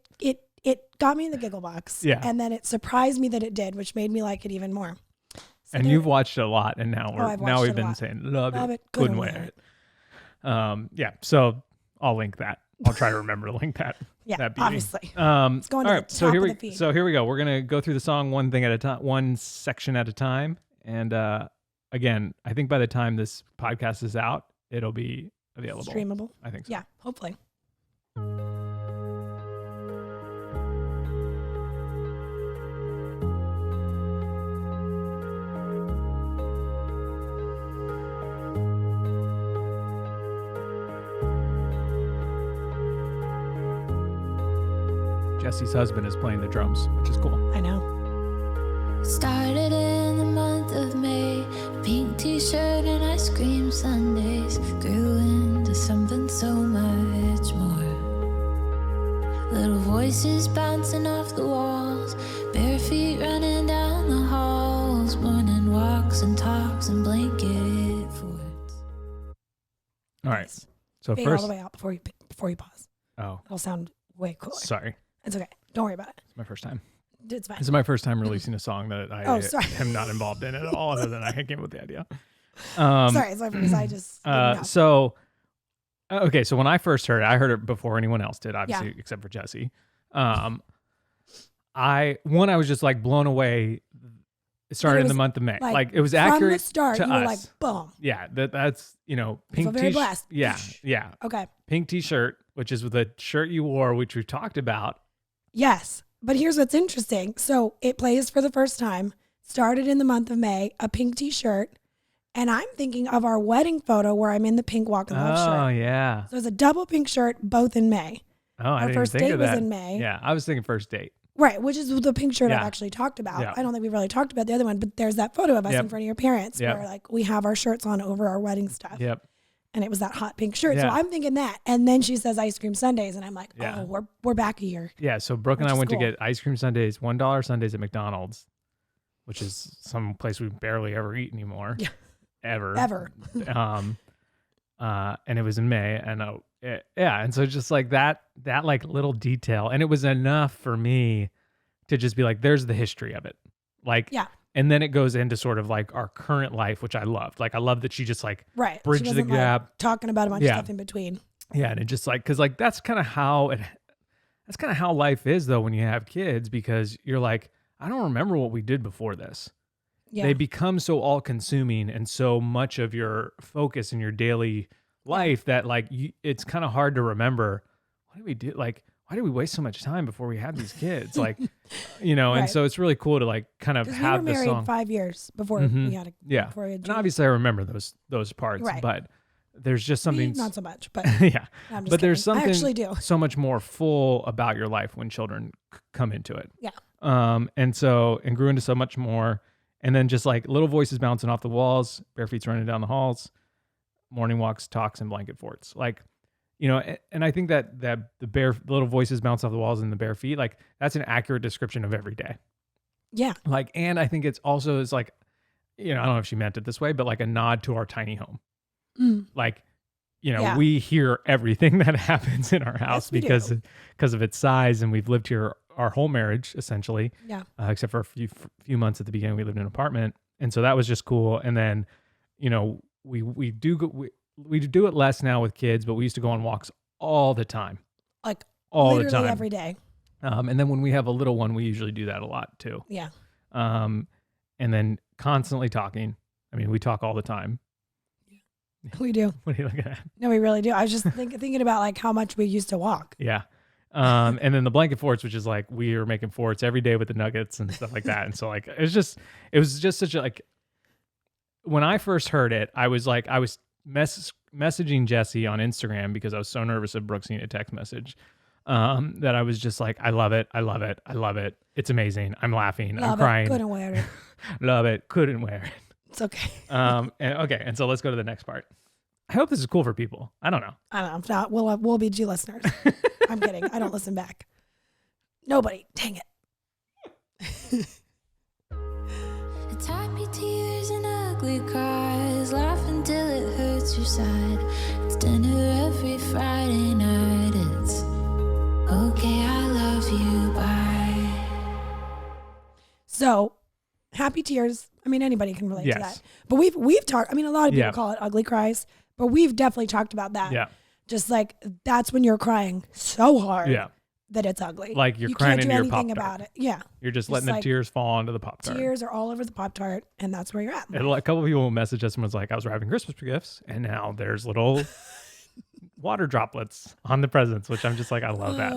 got me in the giggle box. Yeah. And then it surprised me that it did, which made me like it even more. So And you've watched it a lot, and now I've watched we've it a been lot. saying love Love it, it, couldn't couldn't wear wear it. Yeah. So I'll link that. I'll try to remember to link that. Yeah, that beauty. obviously. It's going to the top of the feed. So here we go. We're gonna go through the song one thing at a time, one section at a time. And again, I think by the time this podcast is out, it'll be available. Streamable. I think so. Yeah, hopefully. Jesse's husband is playing the drums, which is cool. I know. Started in the month of May, pink t-shirt and ice cream sundaes grew into something so much more. Little voices bouncing off the walls, bare feet running down the halls, morning walks and talks and blanket forts. All right. So Fade first, all the way out before you pause. oh, It'll sound way cooler. sorry, It's okay. Don't worry about it. it's my first time. It's fine. This is my first time releasing a song that I Oh, sorry. am not involved in at all, other than I came up with the idea. Sorry, it's my first. I just didn't know. So when I first heard it, I heard it before anyone else did, obviously, except for Jesse. I was just like blown away. It started in the was, month of May. like, Like it was from accurate the start, to you us. were like, boom. Yeah, that's pink feel very t-shirt. blessed. Yeah. Okay. Pink t-shirt, which is the shirt you wore, which we've talked about. Yes. But here's what's interesting. So it plays for the first time, started in the month of May, a pink t-shirt. And I'm thinking of our wedding photo where I'm in the pink Walk in Love Oh shirt. yeah. So it's a double pink shirt, both in May. Oh, I Our didn't first even think date of was that. in May. Yeah, I was thinking first date. Right, which is the pink shirt I've Yeah. actually talked about. Yeah. I don't think we've really talked about the other one, but there's that photo of us Yep. in front of your parents Yep. where like we have our shirts on over our wedding stuff. Yep. And it was that hot pink shirt. So Yeah. I'm thinking that. And then she says ice cream sundaes and I'm like, Yeah. oh, we're back a year. Yeah, so Brooke and Which I is went cool. to get ice cream sundaes, $1 sundaes at McDonald's, which is some place we barely ever eat anymore. Yeah. Ever. And it was in May, and and so just like that like little detail, and it was enough for me to just be like, there's the history of it. Like, Yeah. and then it goes into sort of like our current life, which I loved. Like, I love that she just like Right. bridged She the wasn't, like, gap. talking about a bunch Yeah. of stuff in between. Yeah. And it just like, cause like, that's kind of how life is though, when you have kids, because you're like, I don't remember what we did before this. Yeah. They become so all consuming and so much of your focus in your daily life that like it's kind of hard to remember, what did we do? Like, why did we waste so much time before we had these kids? Like, you know, and Right. so it's really cool to like kind of have we were the married song. 5 years before we had a before we had And Julie. obviously I remember those parts, Right. but there's just Me, something not so much, but yeah. I'm just But there's kidding. I something actually do. so much more full about your life when children come into it. Yeah. And grew into so much more. And then just like little voices bouncing off the walls, bare feet running down the halls, morning walks, talks, and blanket forts. Like, you know, and I think that the little voices bounce off the walls and the bare feet, like that's an accurate description of every day. Yeah. Like, and I think it's also is like, you know, I don't know if she meant it this way, but like a nod to our tiny home. Like, you know, Yeah. we hear everything that happens in our house we because do. of its size, and we've lived here our whole marriage essentially. Yeah. Except for a few months at the beginning, we lived in an apartment, and so that was just cool. And then, you know, we do it less now with kids, but we used to go on walks all the time, Like all the literally time, every day. And then when we have a little one, we usually do that a lot too. Yeah. And then constantly talking. I mean, we talk all the time. We do. What are you looking at? No, we really do. I was just thinking about like how much we used to walk. Yeah. And then the blanket forts, which is like we were making forts every day with the nuggets and stuff like that. And so like it was just such a like when I first heard it, I was messaging Jesse on Instagram because I was so nervous of Brooke seeing a text message. That I was just like, I love it. I love it. I love it. It's amazing. I'm laughing. I'm crying. Couldn't wear it. Love it. Couldn't wear it. It's okay. And so let's go to the next part. I hope this is cool for people. I don't know. I don't know. If not, we'll be G listeners. I'm kidding. I don't listen back. Nobody. Dang it. It's happy tears and ugly cries, laugh until it hurts your side. It's dinner every Friday night. It's okay, I love you, bye. So, happy tears. I mean, anybody can relate to Yes. that. But we've talked. I mean, a lot of people Yeah. call it ugly cries, but we've definitely talked about that. Yeah. Just like that's when you're crying so hard Yeah. that it's ugly. Like you're you crying can't do into your anything Pop-Tart. about it. Yeah. You're just Just letting the like tears fall onto the Pop-Tart. Tears are all over the Pop-Tart, and that's where you're at. And a couple of people messaged us and was like, I was wrapping Christmas gifts, and now there's little water droplets on the presents, which I'm just like, I love that.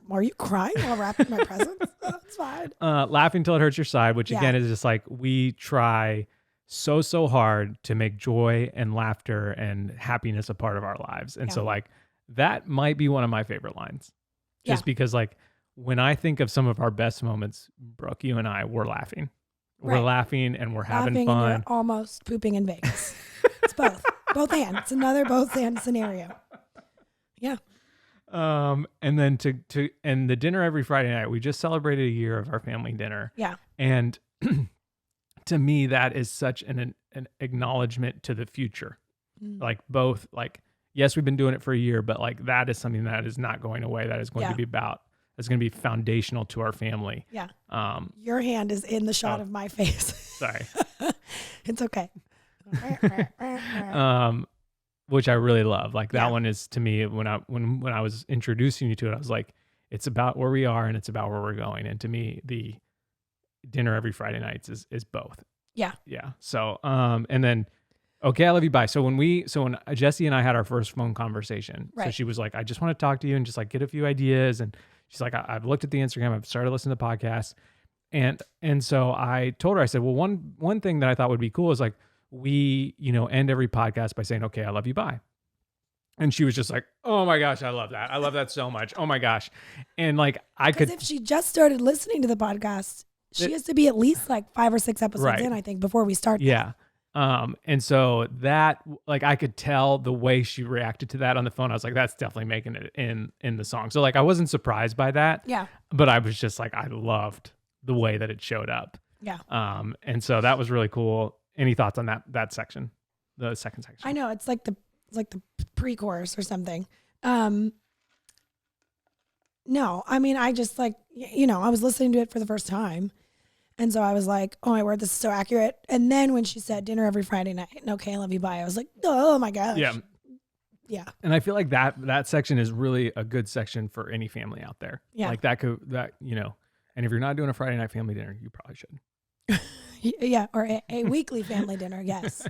Are you crying while wrapping my presents? Oh, it's fine. Laughing till it hurts your side, which Yeah. again is just like we try so hard to make joy and laughter and happiness a part of our lives. And Yeah. so like that might be one of my favorite lines. Just Yeah. because like when I think of some of our best moments, Brooke, you and I, we're laughing. We're Right. laughing and we're having Laughing fun. and you're almost pooping in Vegas. It's both. Both hands. It's another both hand scenario. Yeah. And then and the dinner every Friday night, we just celebrated a year of our family dinner. Yeah. And to me, that is such an acknowledgement to the future. Like both, like, yes, we've been doing it for a year, but like that is something that is not going away. That is going to be that's going to be foundational to our family. Yeah. Your hand is in the shot of my face. Sorry. It's okay. Which I really love. Like that Yeah. one is to me when I was introducing you to it, I was like, it's about where we are and it's about where we're going. And to me, the dinner every Friday nights is both. Yeah. Yeah. So, and then, okay, I love you. Bye. So when Jessie and I had our first phone conversation, so Right. she was like, I just want to talk to you and just like get a few ideas. And she's like, I've looked at the Instagram, I've started listening to podcasts. And so I told her, I said, well, one thing that I thought would be cool is like, we, end every podcast by saying, okay, I love you. Bye. And she was just like, oh my gosh, I love that. I love that so much. Oh my gosh. And like, I Because could, if she just started listening to the podcast, she has to be at least like 5 or 6 episodes Right. in, I think, before we start. yeah. And so that, like, I could tell the way she reacted to that on the phone. I was like, that's definitely making it in the song. So like, I wasn't surprised by that. Yeah. But I was just like, I loved the way that it showed up. Yeah. And so that was really cool. Any thoughts on that section, the second section? I know it's like the pre-chorus or something. No, I mean, I just like, I was listening to it for the first time. And so I was like, oh my word, this is so accurate. And then when she said dinner every Friday night and okay, I love you, bye, I was like, oh my gosh. Yeah. Yeah. And I feel like that section is really a good section for any family out there. Yeah. Like and if you're not doing a Friday night family dinner, you probably should. Yeah. Or a weekly family dinner. Yes.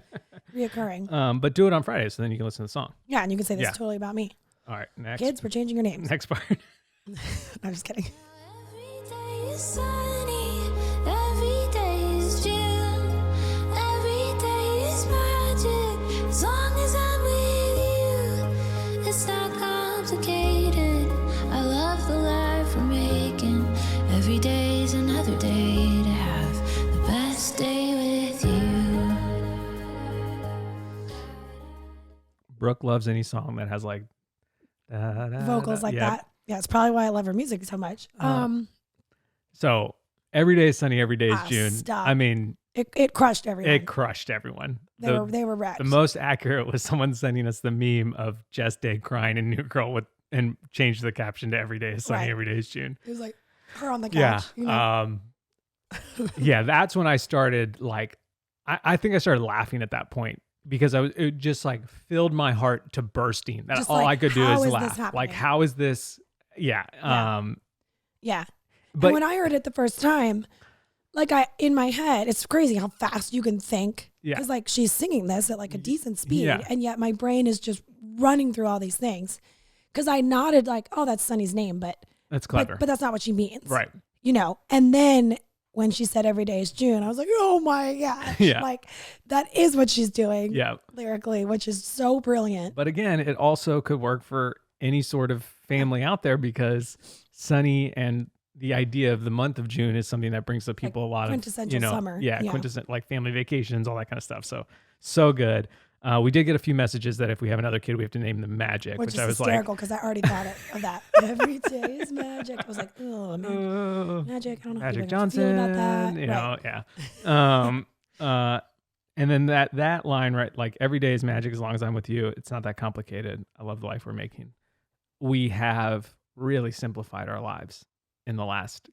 Reoccurring. But do it on Friday so then you can listen to the song. Yeah. And you can say this Yeah. is totally about me. All right. Next. Kids, we're changing your names. Next part. I'm just kidding. Every day is sunny, every day is June, every day is magic, as long as I'm with you. It's not complicated, I love the life we're making. Every day is another day to have the best day with you. Brooke loves any song that has like Vocals like that. Yeah, it's probably why I love her music so much. So every day is sunny, every day is June. Stop. I mean, it crushed everyone. it crushed everyone. They were wrecked. The most accurate was someone sending us the meme of Jess Day crying in New Girl and changed the caption to every day is sunny, Right. every day is June. It was like her on the Yeah. couch. You know? Yeah, that's when I started like, I think I started laughing at that point because it just like filled my heart to bursting. That Just all like, I could do how is is this laugh. happening? Like, how is this? Yeah. Yeah. But And when I heard it the first time, like in my head, it's crazy how fast you can think. Yeah. Because like she's singing this at like a decent speed. Yeah. And yet my brain is just running through all these things. Because I nodded like, oh, that's Sunny's name. But that's clever. But that's not what she means. Right. You know, and then when she said every day is June, I was like, oh my gosh. Yeah. Like that is what she's doing Yeah. lyrically, which is so brilliant. But again, it also could work for any sort of family out there because sunny and the idea of the month of June is something that brings the people a lot of quintessential summer. Yeah, Yeah. quintessential like family vacations, all that kind of stuff. So good. We did get a few messages that if we have another kid, we have to name them Magic, Which which is I was like, hysterical because I already thought of that. Every day is magic. I was like, oh man, magic. I don't know how Magic people are gonna feel about that. Johnson, you know, yeah. And then that line, right? Like every day is magic as long as I'm with you. It's not that complicated. I love the life we're making. We have really simplified our lives in the last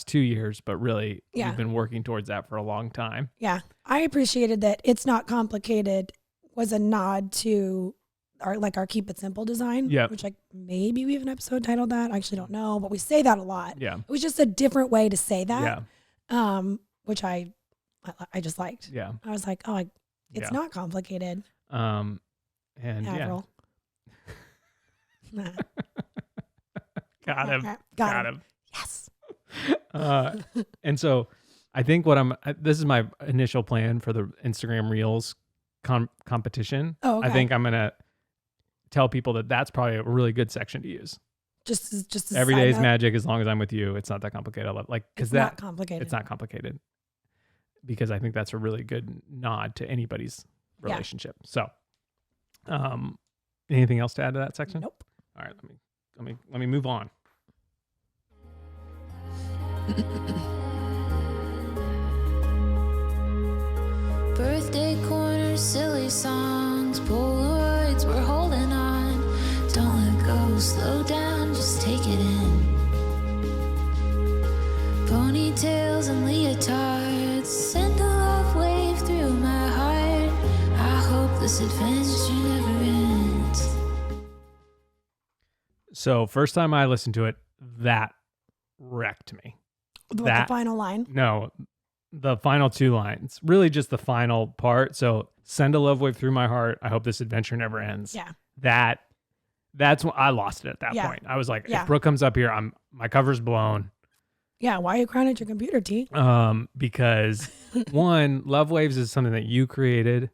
2 years, but really we've been working towards that for a long time. Yeah, I appreciated that. It's not complicated was a nod to our keep it simple design. Yeah. Which like maybe we have an episode titled that. I actually don't know, but we say that a lot. Yeah. It was just a different way to say that. Yeah. Which I just liked. Yeah. I was like, oh, it's not complicated. And Avril. Nah. Got him. Got him. Yes. And so I think this is my initial plan for the Instagram Reels competition. Oh, okay. I think I'm going to tell people that that's probably a really good section to use. Just as Every side day is note. magic as long as I'm with you. It's not that complicated. I love It's not complicated. It's not complicated because I think that's a really good nod to anybody's relationship. So, anything else to add to that section? Nope. All right, let me move on. Birthday corner, silly songs, Polaroids, we're holding on. Don't let go, slow down, just take it in. Ponytails and leotards, send a love wave through my heart. I hope this adventure never ends. So first time I listened to it, that wrecked me. The final line. No, the final two lines. Really just the final part. So send a love wave through my heart. I hope this adventure never ends. Yeah. That's when I lost it at that point. I was like, if Brooke comes up here, my cover's blown. Yeah, why are you crying at your computer, T? Because one, love waves is something that you created.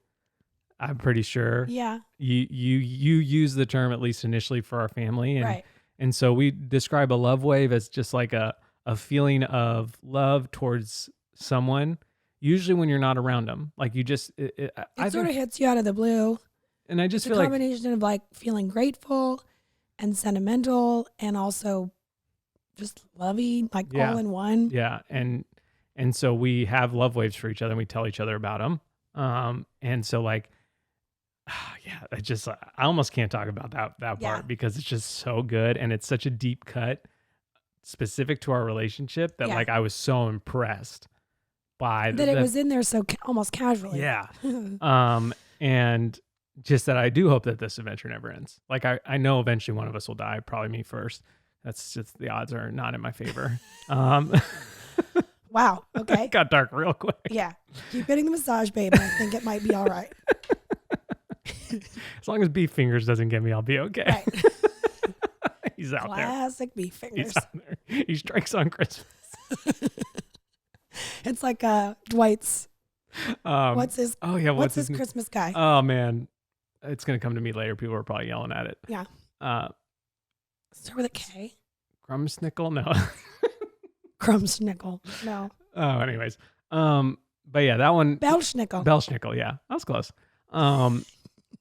I'm pretty sure. Yeah. You use the term at least initially for our family, and Right. and so we describe a love wave as just like a feeling of love towards someone. Usually when you're not around them, like you just It sort of hits you out of the blue. and I just It's a feel like combination of like feeling grateful and sentimental and also just lovey, like all in one. yeah, and so we have love waves for each other, and we tell each other about them. And so like. Yeah, I almost can't talk about that part because it's just so good and it's such a deep cut specific to our relationship that like I was so impressed by that it was in there so almost casually. Yeah. And just that I do hope that this adventure never ends. Like I know eventually one of us will die, probably me first. That's just, the odds are not in my favor. Wow. Okay. Got dark real quick. Yeah. Keep getting the massage, babe. I think it might be all right. As long as Beef Fingers doesn't get me, I'll be okay. Right. He's out Classic Beef there. Fingers. He's out there. He strikes on Christmas. It's like Dwight's. What's his? Oh yeah. What's his Christmas guy? Oh man, it's gonna come to me later. People are probably yelling at it. Yeah. Start with a K. Grumsnickel? No. Krumsnickel. No. Oh, anyways. But yeah, that one. Belschnickel. Belschnickel. Yeah, that was close.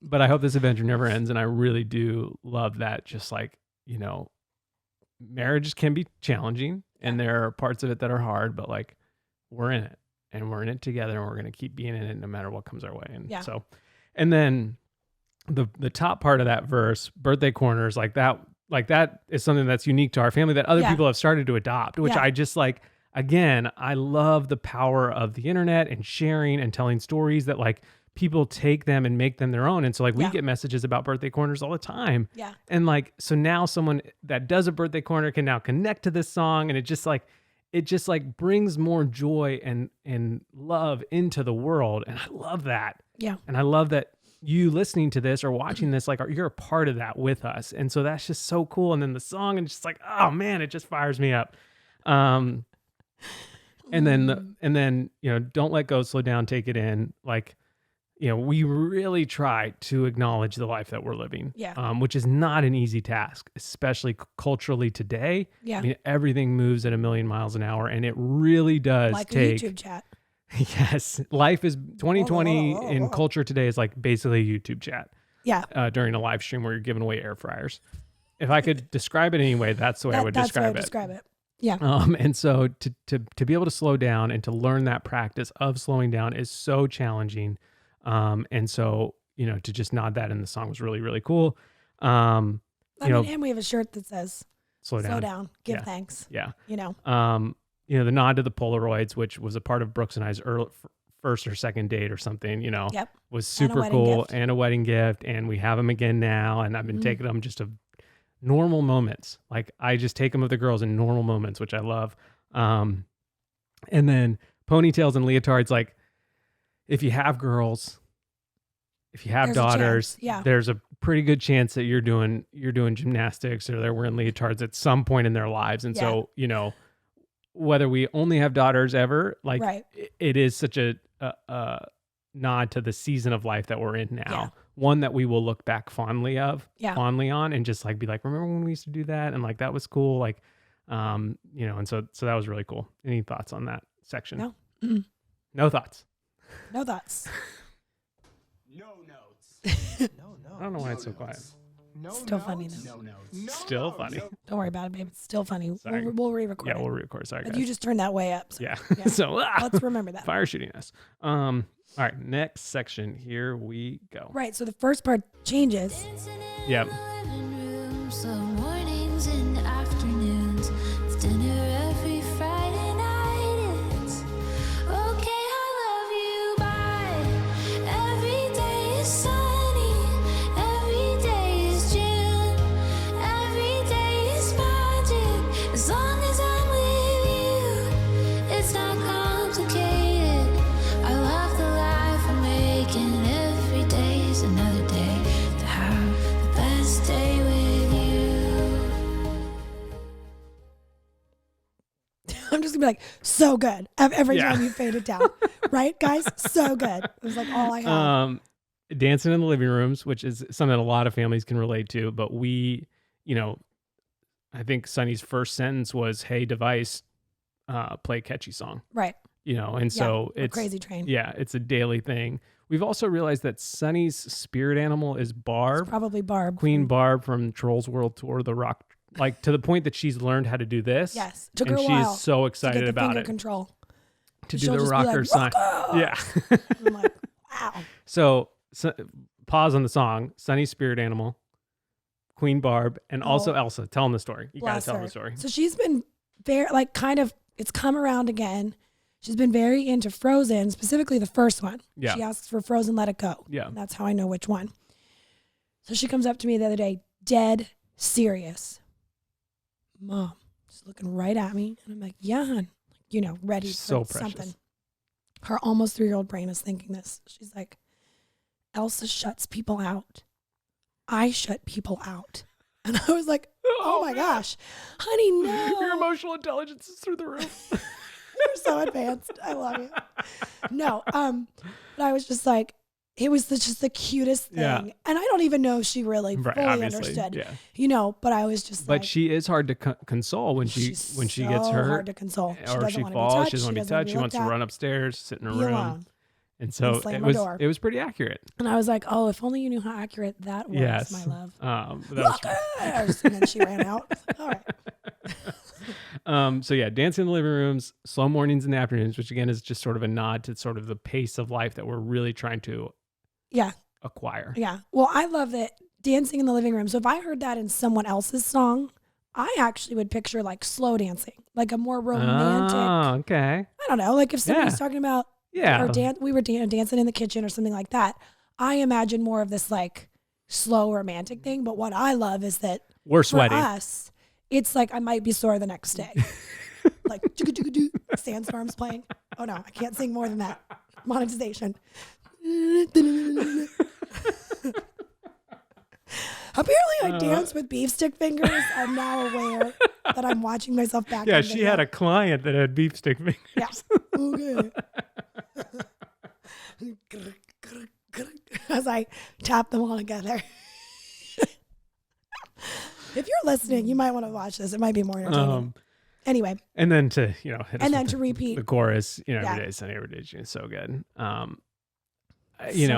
But I hope this adventure never ends, and I really do love that. Just like, you know, marriages can be challenging, and there are parts of it that are hard, but like, we're in it, and we're in it together, and we're gonna keep being in it no matter what comes our way. And so, and then the top part of that verse, birthday corners, like that is something that's unique to our family that other people have started to adopt, which I just like. Again, I love the power of the internet and sharing and telling stories that like people take them and make them their own. And so like we get messages about birthday corners all the time. Yeah. And like, so now someone that does a birthday corner can now connect to this song, and it just like brings more joy and love into the world. And I love that. Yeah. And I love that you listening to this or watching this, like you're a part of that with us. And so that's just so cool. And then the song, and it's just like, oh man, it just fires me up. And then, you know, don't let go, slow down, take it in. Like, you know, we really try to acknowledge the life that we're living, which is not an easy task, especially culturally today. Yeah. I mean, everything moves at 1,000,000 miles an hour, and it really does like take a YouTube chat. Yes. Life is 2020 in culture today is like basically a YouTube chat. Yeah. During a live stream where you're giving away air fryers. If I could describe it anyway, that's the way I would describe it. Yeah. And so to be able to slow down and to learn that practice of slowing down is so challenging. And so, you know, to just nod that in the song was really, really cool. And we have a shirt that says slow down, give thanks. Yeah. You know, the nod to the Polaroids, which was a part of Brooks and I's first or second date or something, you know, was super cool, and a wedding gift. And we have them again now. And I've been taking them just to normal moments. Like I just take them with the girls in normal moments, which I love. And then ponytails and leotards, like if you have girls, if you have daughters, there's a pretty good chance that you're doing gymnastics or they're wearing leotards at some point in their lives. And so, you know, whether we only have daughters ever, like it is such a nod to the season of life that we're in now. Yeah. One that we will look back fondly on and just like be like, remember when we used to do that? And like, that was cool. Like, you know, and so that was really cool. Any thoughts on that section? No. Mm-mm. No thoughts. No thoughts. No notes. I don't know why it's so quiet. No still notes. funny though. No notes. Still funny. Don't worry about it, babe. It's still funny. Sorry. We'll re-record. Yeah, we'll re-record. Sorry, guys. But you just turned that way up. So, yeah. So let's remember that. Fire shooting us. All right, next section. Here we go. Right. So the first part changes. Yep. Some mornings and afternoons. It's dinner every Friday night. It's okay, I love you. Bye. Every day is sunny. Every day is June. Every day is magic. As long as I'm with you, it's not complicated. I love the life I'm making. Every day is another day to have the best day with I'm just gonna be like, so good. Every time you fade it down. Right, guys? So good. It was like all I had. Dancing in the living rooms, which is something that a lot of families can relate to. But we, you know, I think Sunny's first sentence was, hey, device, play a catchy song. Right. You know, and so it's Crazy Train. Yeah, it's a daily thing. We've also realized that Sunny's spirit animal is Barb. It's probably Barb. Queen Barb from Trolls World Tour, the rock. Like to the point that she's learned how to do this. Yes. Took her and a while. she's so excited to get the about finger it. Control. To do the rocker sign. Yeah. I'm like, wow. So pause on the song. Sunny's spirit animal, Queen Barb, and also Elsa. Tell them the story. You gotta tell them the story. So she's been very, like, kind of, it's come around again. She's been very into Frozen, specifically the first one. Yeah. She asks for Frozen Let It Go. Yeah. And that's how I know which one. So she comes up to me the other day, dead serious. Mom, she's looking right at me. And I'm like, yeah, hon. You know, ready So for precious. something. Her almost 3-year-old brain is thinking this. She's like, Elsa shuts people out. I shut people out. And I was like, oh my gosh, honey, no. Your emotional intelligence is through the roof. You're so advanced. I love you. No, but I was just like, it was just the cutest thing. Yeah. And I don't even know if she really Right, fully obviously, understood, yeah. you know, but I was just But like, she is hard to console when she she's when she so gets hurt hard to console. She or doesn't she wanna be falls. touched, She doesn't want to be doesn't wanna touched. be She wants to looked at. run upstairs, sit in her Be room. alone. And so slam it her was door. it was pretty accurate. And I was like, oh, if only you knew how accurate that was, Yes. my love. That was Lockers! And then she ran out. All right. So yeah, dancing in the living rooms, slow mornings and afternoons, which again is just sort of a nod to sort of the pace of life that we're really trying to Yeah. acquire. Yeah. Well, I love that dancing in the living room. So if I heard that in someone else's song, I actually would picture like slow dancing, like a more romantic. Oh, okay. I don't know, like if somebody's Yeah. talking about, Yeah. or we were dancing in the kitchen or something like that. I imagine more of this like slow romantic thing. But what I love is that We're for sweating. us, it's like I might be sore the next day. Like chugga-chugga-doo, sandstorms playing. Oh no, I can't sing more than that. Monetization. Apparently, I dance with beef stick fingers. I'm now aware that I'm watching myself back. Yeah, in she video. had a client that had beef stick fingers. Yeah. Okay. As I tap them all together. If you're listening, you might want to watch this. It might be more entertaining. Anyway, And then to, hit us and then with to repeat. the chorus, Yeah. every day, Sunday, every day, June, so good. So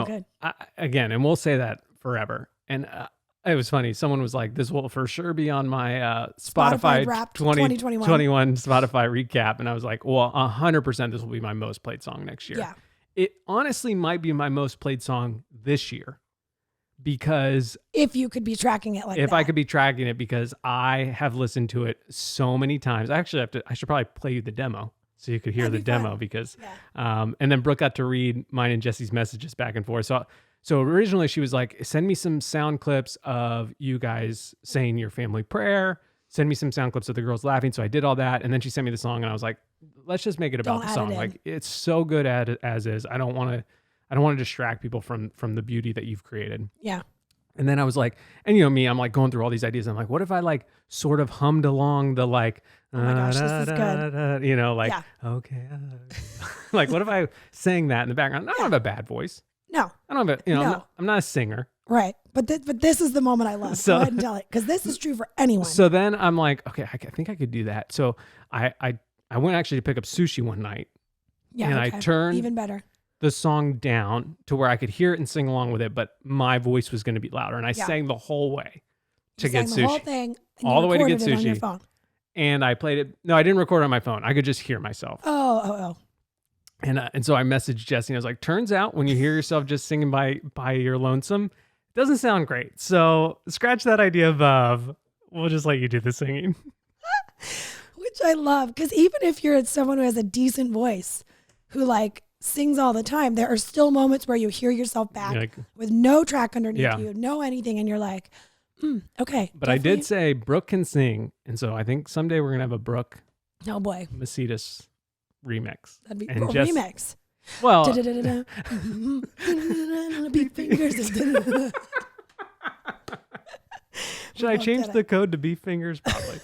good. Again, and we'll say that forever. And it was funny. Someone was like, this will for sure be on my Spotify Wrapped 2021 Spotify recap. And I was like, well, 100% this will be my most played song next year. Yeah. It honestly might be my most played song this year because If you could be tracking it like if that. I could be tracking it, because I have listened to it so many times. I should probably play you the demo so you could hear That'd the be fun. demo because, and then Brooke got to read mine and Jesse's messages back and forth. So originally she was like, send me some sound clips of you guys saying your family prayer. Send me some sound clips of the girls laughing. So I did all that. And then she sent me the song and I was like, let's just make it about Don't the add song. it in. Like it's so good as is. I don't want to distract people from the beauty that you've created. Yeah. And then I was like, and me, I'm like going through all these ideas. I'm like, what if I like sort of hummed along the like, Oh my gosh, this is good. like, Yeah. okay. Like, what if I sang that in the background? I don't have a bad voice. No. I don't have No. I'm not a singer. Right. But this is the moment I love. So- Go ahead and tell it. Because this is true for anyone. So then I'm like, okay, I think I could do that. So I went actually to pick up sushi one night yeah, and I turned even better. the song down to where I could hear it and sing along with it, but my voice was going to be louder. And I Yeah. sang the whole way to You get sang sushi. the whole thing. And All you the way to get recorded it on your sushi. phone. And I played it. No, I didn't record it on my phone. I could just hear myself. Oh. And so I messaged Jesse and I was like, turns out when you hear yourself just singing by your lonesome, it doesn't sound great. So scratch that idea above. We'll just let you do the singing. Which I love. Because even if you're someone who has a decent voice, who like sings all the time, there are still moments where you hear yourself back You're like- with no track underneath Yeah. you, no anything. And you're like, okay. But I definitely- did say Brooke can sing. And so I think someday we're going to have a Brooke Oh boy. Macedas remix. That'd be And a just- remix. Well, Da-da-da-da-da. Beef fingers. should I Don't change get the it. code to beef fingers? Probably.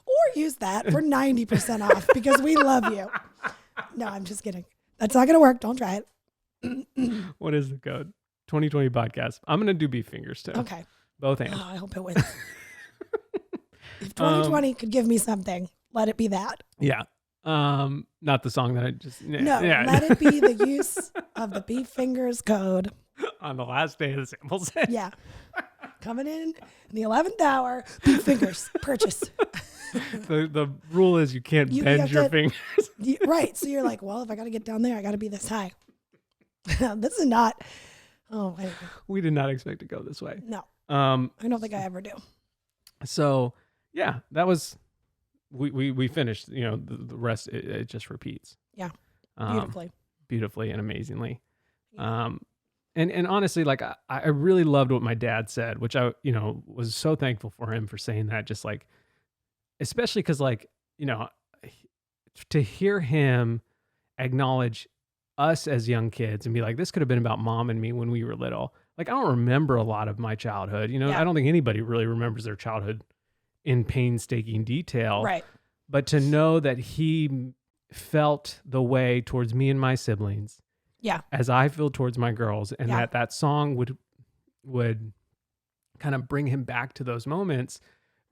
Or use that for 90% off because we love you. No, I'm just kidding. That's not going to work. Don't try it. What is the code? 2020 podcast. I'm going to do beef fingers too. Okay. Both hands. Oh, I hope it wins. If 2020 could give me something, let it be that. Yeah. Not the song that I just No, yeah. let it be the use of the beef fingers code. On the last day of the sample set. Yeah. Coming in the 11th hour, beef fingers, purchase. The rule is you can't You bend have your to- fingers. Right. So you're like, well, if I got to get down there, I got to be this high. This is not. Oh, I, We did not expect to go this way. no, I I don't think I ever do. So yeah, that was we finished. The rest it just repeats. Yeah. Um, Beautifully. beautifully and amazingly. Yeah. And honestly, like I really loved what my dad said, which I, was so thankful for him for saying that, just like, especially because like, to hear him acknowledge us as young kids and be like, this could have been about mom and me when we were little. Like, I don't remember a lot of my childhood, Yeah. I don't think anybody really remembers their childhood in painstaking detail. Right. But to know that he felt the way towards me and my siblings Yeah. as I feel towards my girls, and Yeah. that song would kind of bring him back to those moments,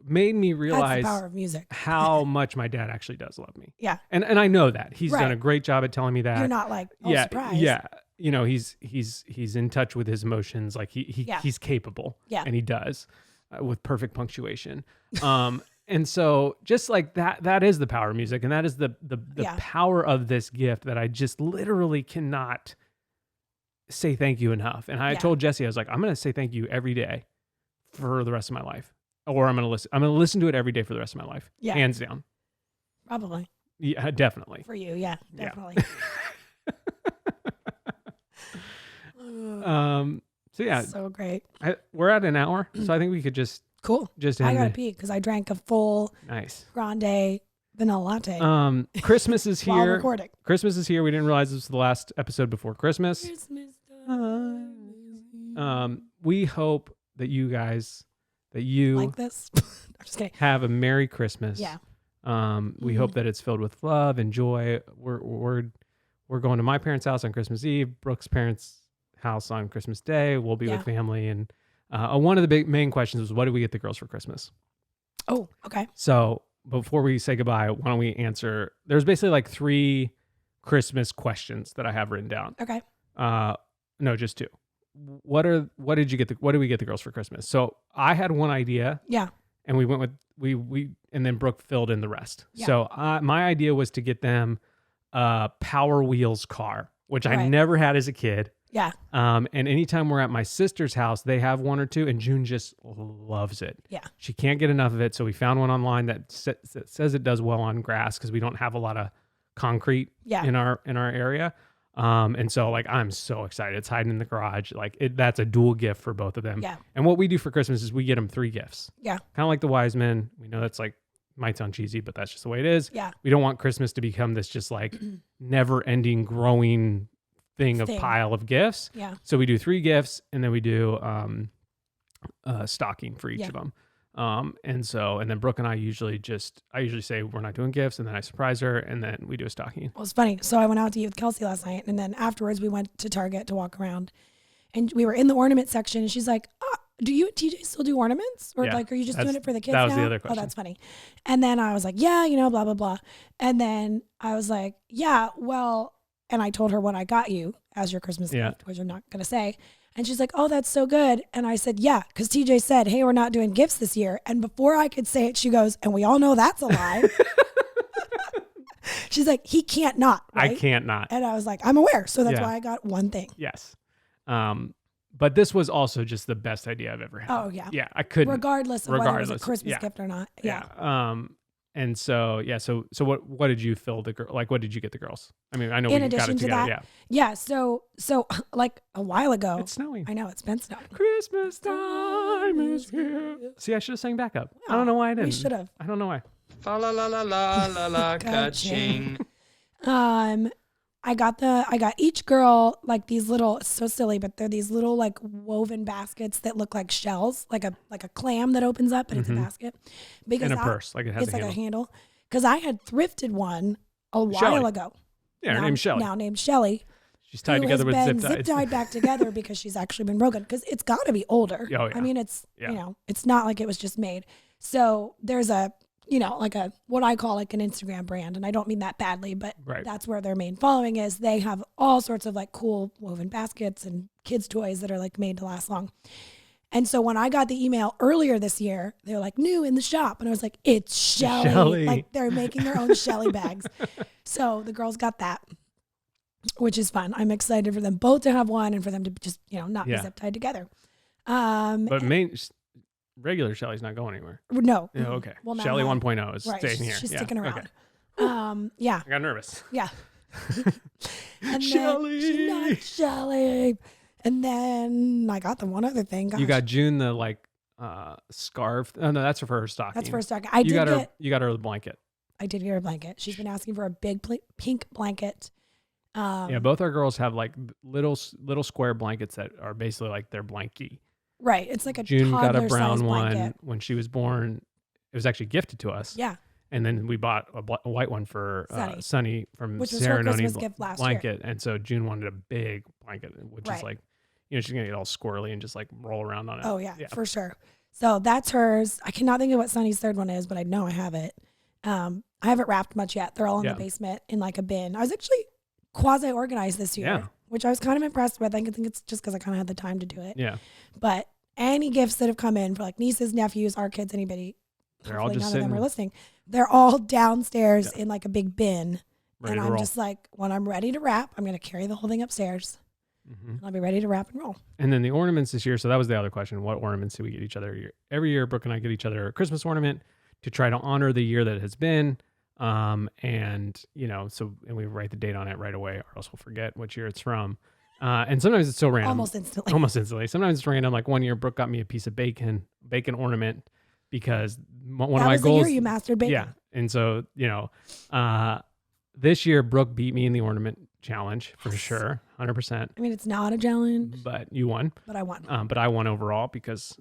made me That's realize the power of music. how much my dad actually does love me. Yeah. And I know that. He's Right. done a great job at telling me that. You're not like, oh, yeah, surprise. yeah. He's in touch with his emotions. Like Yeah. he's capable. Yeah. And he does with perfect punctuation. And so just like that is the power of music, and that is the Yeah. power of this gift that I just literally cannot say thank you enough. And I Yeah. told Jesse, I was like, I'm going to say thank you every day for the rest of my life, or I'm going to listen to it every day for the rest of my life. Yeah. Hands down. Probably. Yeah, definitely. For you. Yeah, Yeah. definitely. So yeah, So great. we're at an hour, so I think we could just Cool. end I gotta it. pee because I drank a full Nice. grande vanilla latte Christmas is while here. recording. Christmas is here. We didn't realize this was the last episode before Christmas. Christmas time. We hope that you guys, Like this? I'm just kidding. have a Merry Christmas. Yeah. We hope that it's filled with love and joy. We're going to my parents' house on Christmas Eve, Brooke's parents' house on Christmas Day. We'll be Yeah. with family. And one of the main questions was, what do we get the girls for Christmas? Oh, okay. So before we say goodbye, why don't we answer? There's basically like 3 Christmas questions that I have written down. Okay. No, just 2. What did we get the girls for Christmas? So I had one idea, Yeah. and we went with we and then Brooke filled in the rest. Yeah. So my idea was to get them a Power Wheels car, which I Right. never had as a kid. Yeah. And anytime we're at my sister's house, they have one or two, and June just loves it. Yeah. She can't get enough of it. So we found one online that says it does well on grass because we don't have a lot of concrete Yeah. in our area. And so like, I'm so excited. It's hiding in the garage. Like that's a dual gift for both of them. Yeah. And what we do for Christmas is we get them 3 gifts. Yeah. Kind of like the wise men. We know that's like, might sound cheesy, but that's just the way it is. Yeah. We don't want Christmas to become this just like never ending growing thing of Thing. pile of gifts. Yeah. So we do 3 gifts, and then we do stocking for each Yeah. of them. And then Brooke and I usually say we're not doing gifts, and then I surprise her, and then we do a stocking. Well, it's funny. So I went out to eat with Kelsey last night, and then afterwards we went to Target to walk around, and we were in the ornament section, and she's like, do you, TJ, still do ornaments? Or Yeah, like, are you just doing it for the kids that was now? the other Oh, question. that's funny. And then I was like, yeah, blah, blah, blah. And then I was like, yeah, well, and I told her what I got you as your Christmas Yeah. gift, which I'm not going to say. And she's like, oh, that's so good. And I said, yeah, because TJ said, hey, we're not doing gifts this year. And before I could say it, she goes, and we all know that's a lie. She's like, he can't not. Right? I can't not. And I was like, I'm aware. So that's Yeah. why I got one thing. Yes. But this was also just the best idea I've ever had. Oh, yeah. Yeah, I couldn't. Regardless of whether it was a Regardless, Christmas yeah. gift or not. Yeah. And so so what did you fill the girl? Like, what did you get the girls? I mean, I know In we got addition it to together. that, Yeah, Yeah. So like a while ago, it's snowing. I know it's been snowing. Christmas time is here. See, I should have sang backup. I don't know why I didn't. We should have. I don't know why. Fa la la la la la la Ka-ching. ka-ching. I got each girl like these little, it's so silly, but they're these little like woven baskets that look like shells, like a clam that opens up and it's a basket. Because In a purse, like it has it's a like handle. a handle. Because I had thrifted one a while Shelley. ago. Yeah, her now, name's Shelly. Now named Shelly. She's tied who together with has zip been ties. zip tied back together because she's actually been broken. Because it's got to be older. Oh, yeah. I mean, it's Yeah. it's not like it was just made. So there's a like a what I call like an Instagram brand, and I don't mean that badly, but Right. that's where their main following is. They have all sorts of like cool woven baskets and kids' toys that are like made to last long. And so when I got the email earlier this year, they were like new in the shop, and I was like, it's Shelly. Shelly. Like they're making their own Shelly bags. So the girls got that, which is fun. I'm excited for them both to have one and for them to just not be Yeah. zip tied together. But regular Shelly's not going anywhere. No. Yeah, okay. Well, now Shelly not. 1.0 is Right. staying here. She's Yeah, sticking okay. around. Yeah. I got nervous. Yeah. And Shelly. She's not Shelly. And then I got them one other thing. Gosh. You got June the like scarf. Oh no, that's for her stocking. That's for a stocking. You got her the blanket. I did get her a blanket. She's been asking for a big pink blanket. Yeah, both our girls have like little square blankets that are basically like their blankie. Right. It's like a June got a brown one blanket. when she was born. It was actually gifted to us. Yeah. And then we bought a white one for Sunny from which was her Christmas gift last blanket. year. And so June wanted a big blanket, which Right. is like, she's going to get all squirrely and just like roll around on it. Oh, yeah, for sure. So that's hers. I cannot think of what Sunny's third one is, but I know I have it. I haven't wrapped much yet. They're all in the basement in like a bin. I was actually quasi-organized this year, which I was kind of impressed with. I think it's just because I kind of had the time to do it. Yeah. But any gifts that have come in for like nieces, nephews, our kids, anybody, they're all just none sitting. of them are listening. They're all downstairs in like a big bin. Ready and to I'm roll. just like, when I'm ready to wrap, I'm going to carry the whole thing upstairs. And I'll be ready to wrap and roll. And then the ornaments this year. So that was the other question. What ornaments do we get each other? Every year, Brooke and I get each other a Christmas ornament to try to honor the year that has been. And we write the date on it right away, or else we'll forget which year it's from. And sometimes it's so random. Almost instantly. Sometimes it's random. Like one year, Brooke got me a piece of bacon ornament because one of my That was goals. the year you mastered bacon. Yeah. And so, this year, Brooke beat me in the ornament challenge for sure. 100%. I mean, it's not a challenge. But you won. But I won. But I won overall because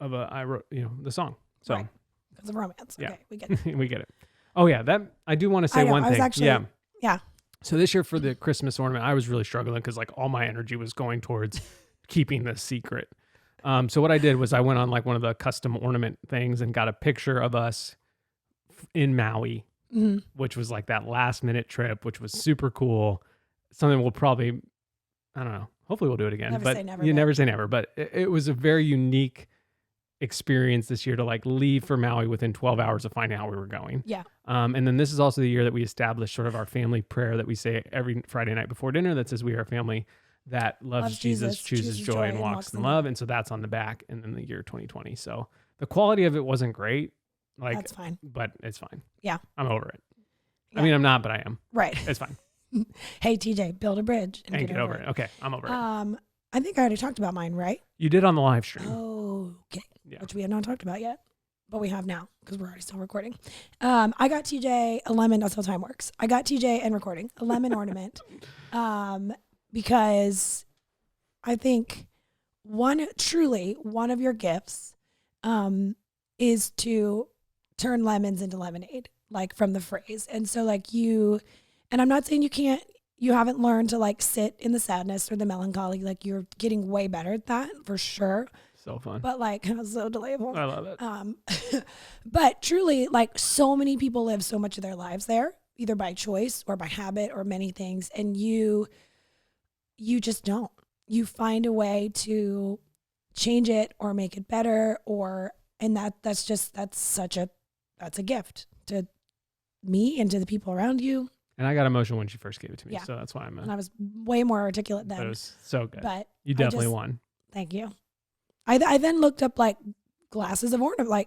of I wrote, the song. So right. Because of romance. Yeah. Okay, we get it. we get it. Oh yeah, that I do want to say one thing. Yeah. So this year for the Christmas ornament, I was really struggling because like all my energy was going towards keeping this secret. So what I did was I went on like one of the custom ornament things and got a picture of us in Maui, which was like that last minute trip, which was super cool. Something we'll probably, I don't know, hopefully we'll do it again. Never say never, you but- never say never. But it was a very unique experience this year to like leave for Maui within 12 hours of finding out we were going. Yeah. And then this is also the year that we established sort of our family prayer that we say every Friday night before dinner that says we are a family that loves Jesus, chooses joy, and walks in love. And so that's on the back. And then the year 2020. So the quality of it wasn't great. Like, that's fine. But it's fine. Yeah. I'm over it. Yeah. I mean, I'm not, but I am. Right. It's fine. Hey, TJ, build a bridge And get over it. Okay. I'm over it. I think I already talked about mine, right? You did on the live stream. Oh, okay. Yeah. Which we have not talked about yet, but we have now because we're already still recording. I got TJ a lemon. That's how time works. I got TJ and recording a lemon ornament because I think one of your gifts is to turn lemons into lemonade, like from the phrase. And so like and I'm not saying you haven't learned to like sit in the sadness or the melancholy. Like you're getting way better at that for sure. So fun. But like, so delightful. I love it. But truly, like so many people live so much of their lives there, either by choice or by habit or many things. And you just don't. You find a way to change it or make it better and that's a gift to me and to the people around you. And I got emotional when she first gave it to me. Yeah. So that's why I'm And I was way more articulate then. It was so good. But you definitely won. Thank you. I then looked up like glasses of lemonade,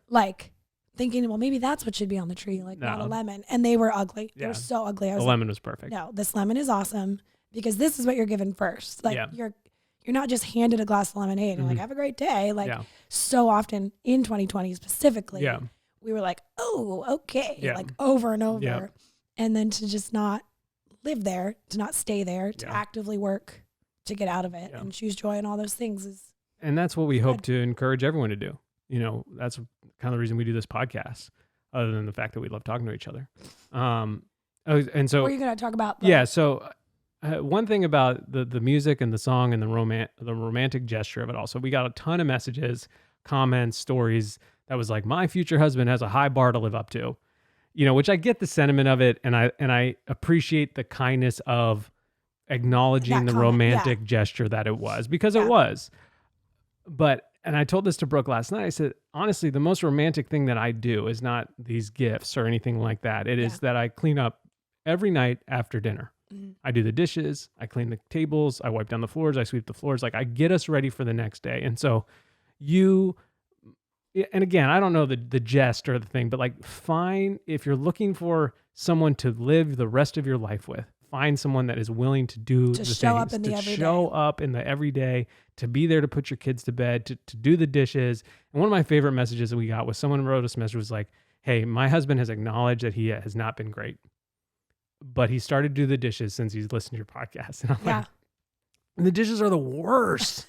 like thinking, well, maybe that's what should be on the tree, like not a lemon. And they were ugly. Yeah. They were so ugly. I was The lemon was perfect. no, this lemon is awesome because this is what you're given first. Like you're not just handed a glass of lemonade and like, have a great day. Like so often in 2020 specifically, we were like, oh, okay. Like over and over. Yeah. And then to just not live there, to not stay there, to actively work to get out of it and choose joy and all those things and that's what we hope to encourage everyone to do. That's kind of the reason we do this podcast, other than the fact that we love talking to each other. And so what are you going to talk about? So one thing about the music and the song and the romantic gesture of it all. So we got a ton of messages, comments, stories that was like, my future husband has a high bar to live up to, which I get the sentiment of it. And I appreciate the kindness of acknowledging the romantic gesture that it was, because it was. And I told this to Brooke last night. I said, honestly, the most romantic thing that I do is not these gifts or anything like that. It is that I clean up every night after dinner. Mm-hmm. I do the dishes, I clean the tables, I wipe down the floors, I sweep the floors. Like I get us ready for the next day. And so and again, I don't know the jest or the thing, but like if you're looking for someone to live the rest of your life with, find someone that is willing to do To the show things, up in the to everyday. show up in the everyday, to be there to put your kids to bed, to do the dishes. And one of my favorite messages that we got was someone wrote us a message was like, hey, my husband has acknowledged that he has not been great, but he started to do the dishes since he's listened to your podcast. And I'm Yeah. like, the dishes are the worst.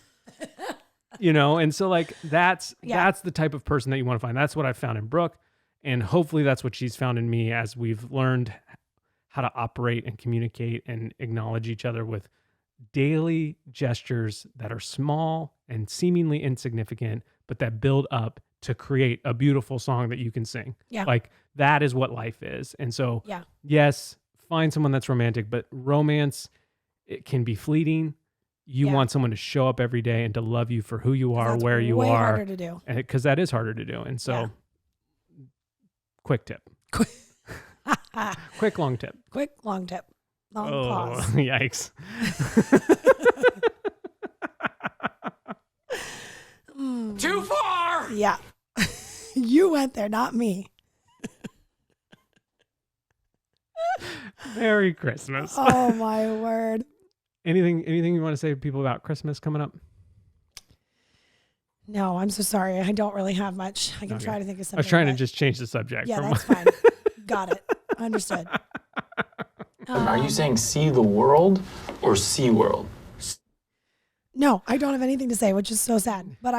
And so like that's the type of person that you want to find. That's what I found in Brooke, and hopefully that's what she's found in me as we've learned how to operate and communicate and acknowledge each other with daily gestures that are small and seemingly insignificant, but that build up to create a beautiful song that you can sing. Yeah. Like that is what life is. And so Yeah. yes, find someone that's romantic, but romance, it can be fleeting. You Yeah. want someone to show up every day and to love you for who you are, That's where you way are. harder to do. Because that is harder to do. And so quick tip. Quick long tip. Quick, long tip. Long pause. Yikes. Too far! Yeah. You went there, not me. Merry Christmas. Oh my word. Anything you want to say to people about Christmas coming up? No, I'm so sorry. I don't really have much. I can Okay. try to think of something. I was trying to but- just change the subject. Yeah, from that's fine. Got it. Understood. Are you saying see the world or sea world? No, I don't have anything to say, which is so sad. But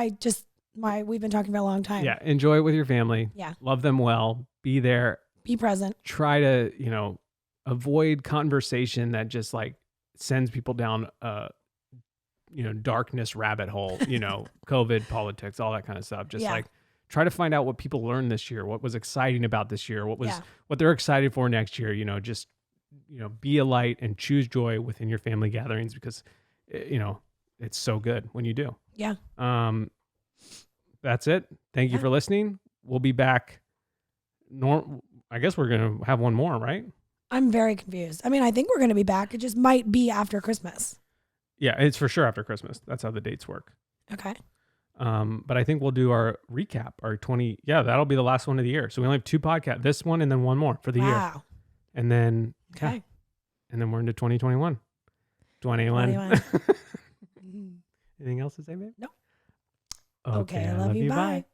we've been talking for a long time. Yeah, enjoy it with your family. Yeah. Love them well. Be there. Be present. Try to, avoid conversation that just like sends people down darkness rabbit hole, COVID, politics, all that kind of stuff. Just like try to find out what people learned this year, what was exciting about this year, what they're excited for next year, be a light and choose joy within your family gatherings because, it's so good when you do. Yeah. That's it. Thank you for listening. We'll be back. I guess we're going to have one more, right? I'm very confused. I mean, I think we're going to be back. It just might be after Christmas. Yeah, it's for sure after Christmas. That's how the dates work. Okay. But I think we'll do our recap, our 20. Yeah, that'll be the last one of the year. So we only have 2 podcasts, this one and then one more for the year. Wow. And then, Okay. and then we're into 2021. 21. Anything else to say, babe? Nope. Okay, I love you. Bye.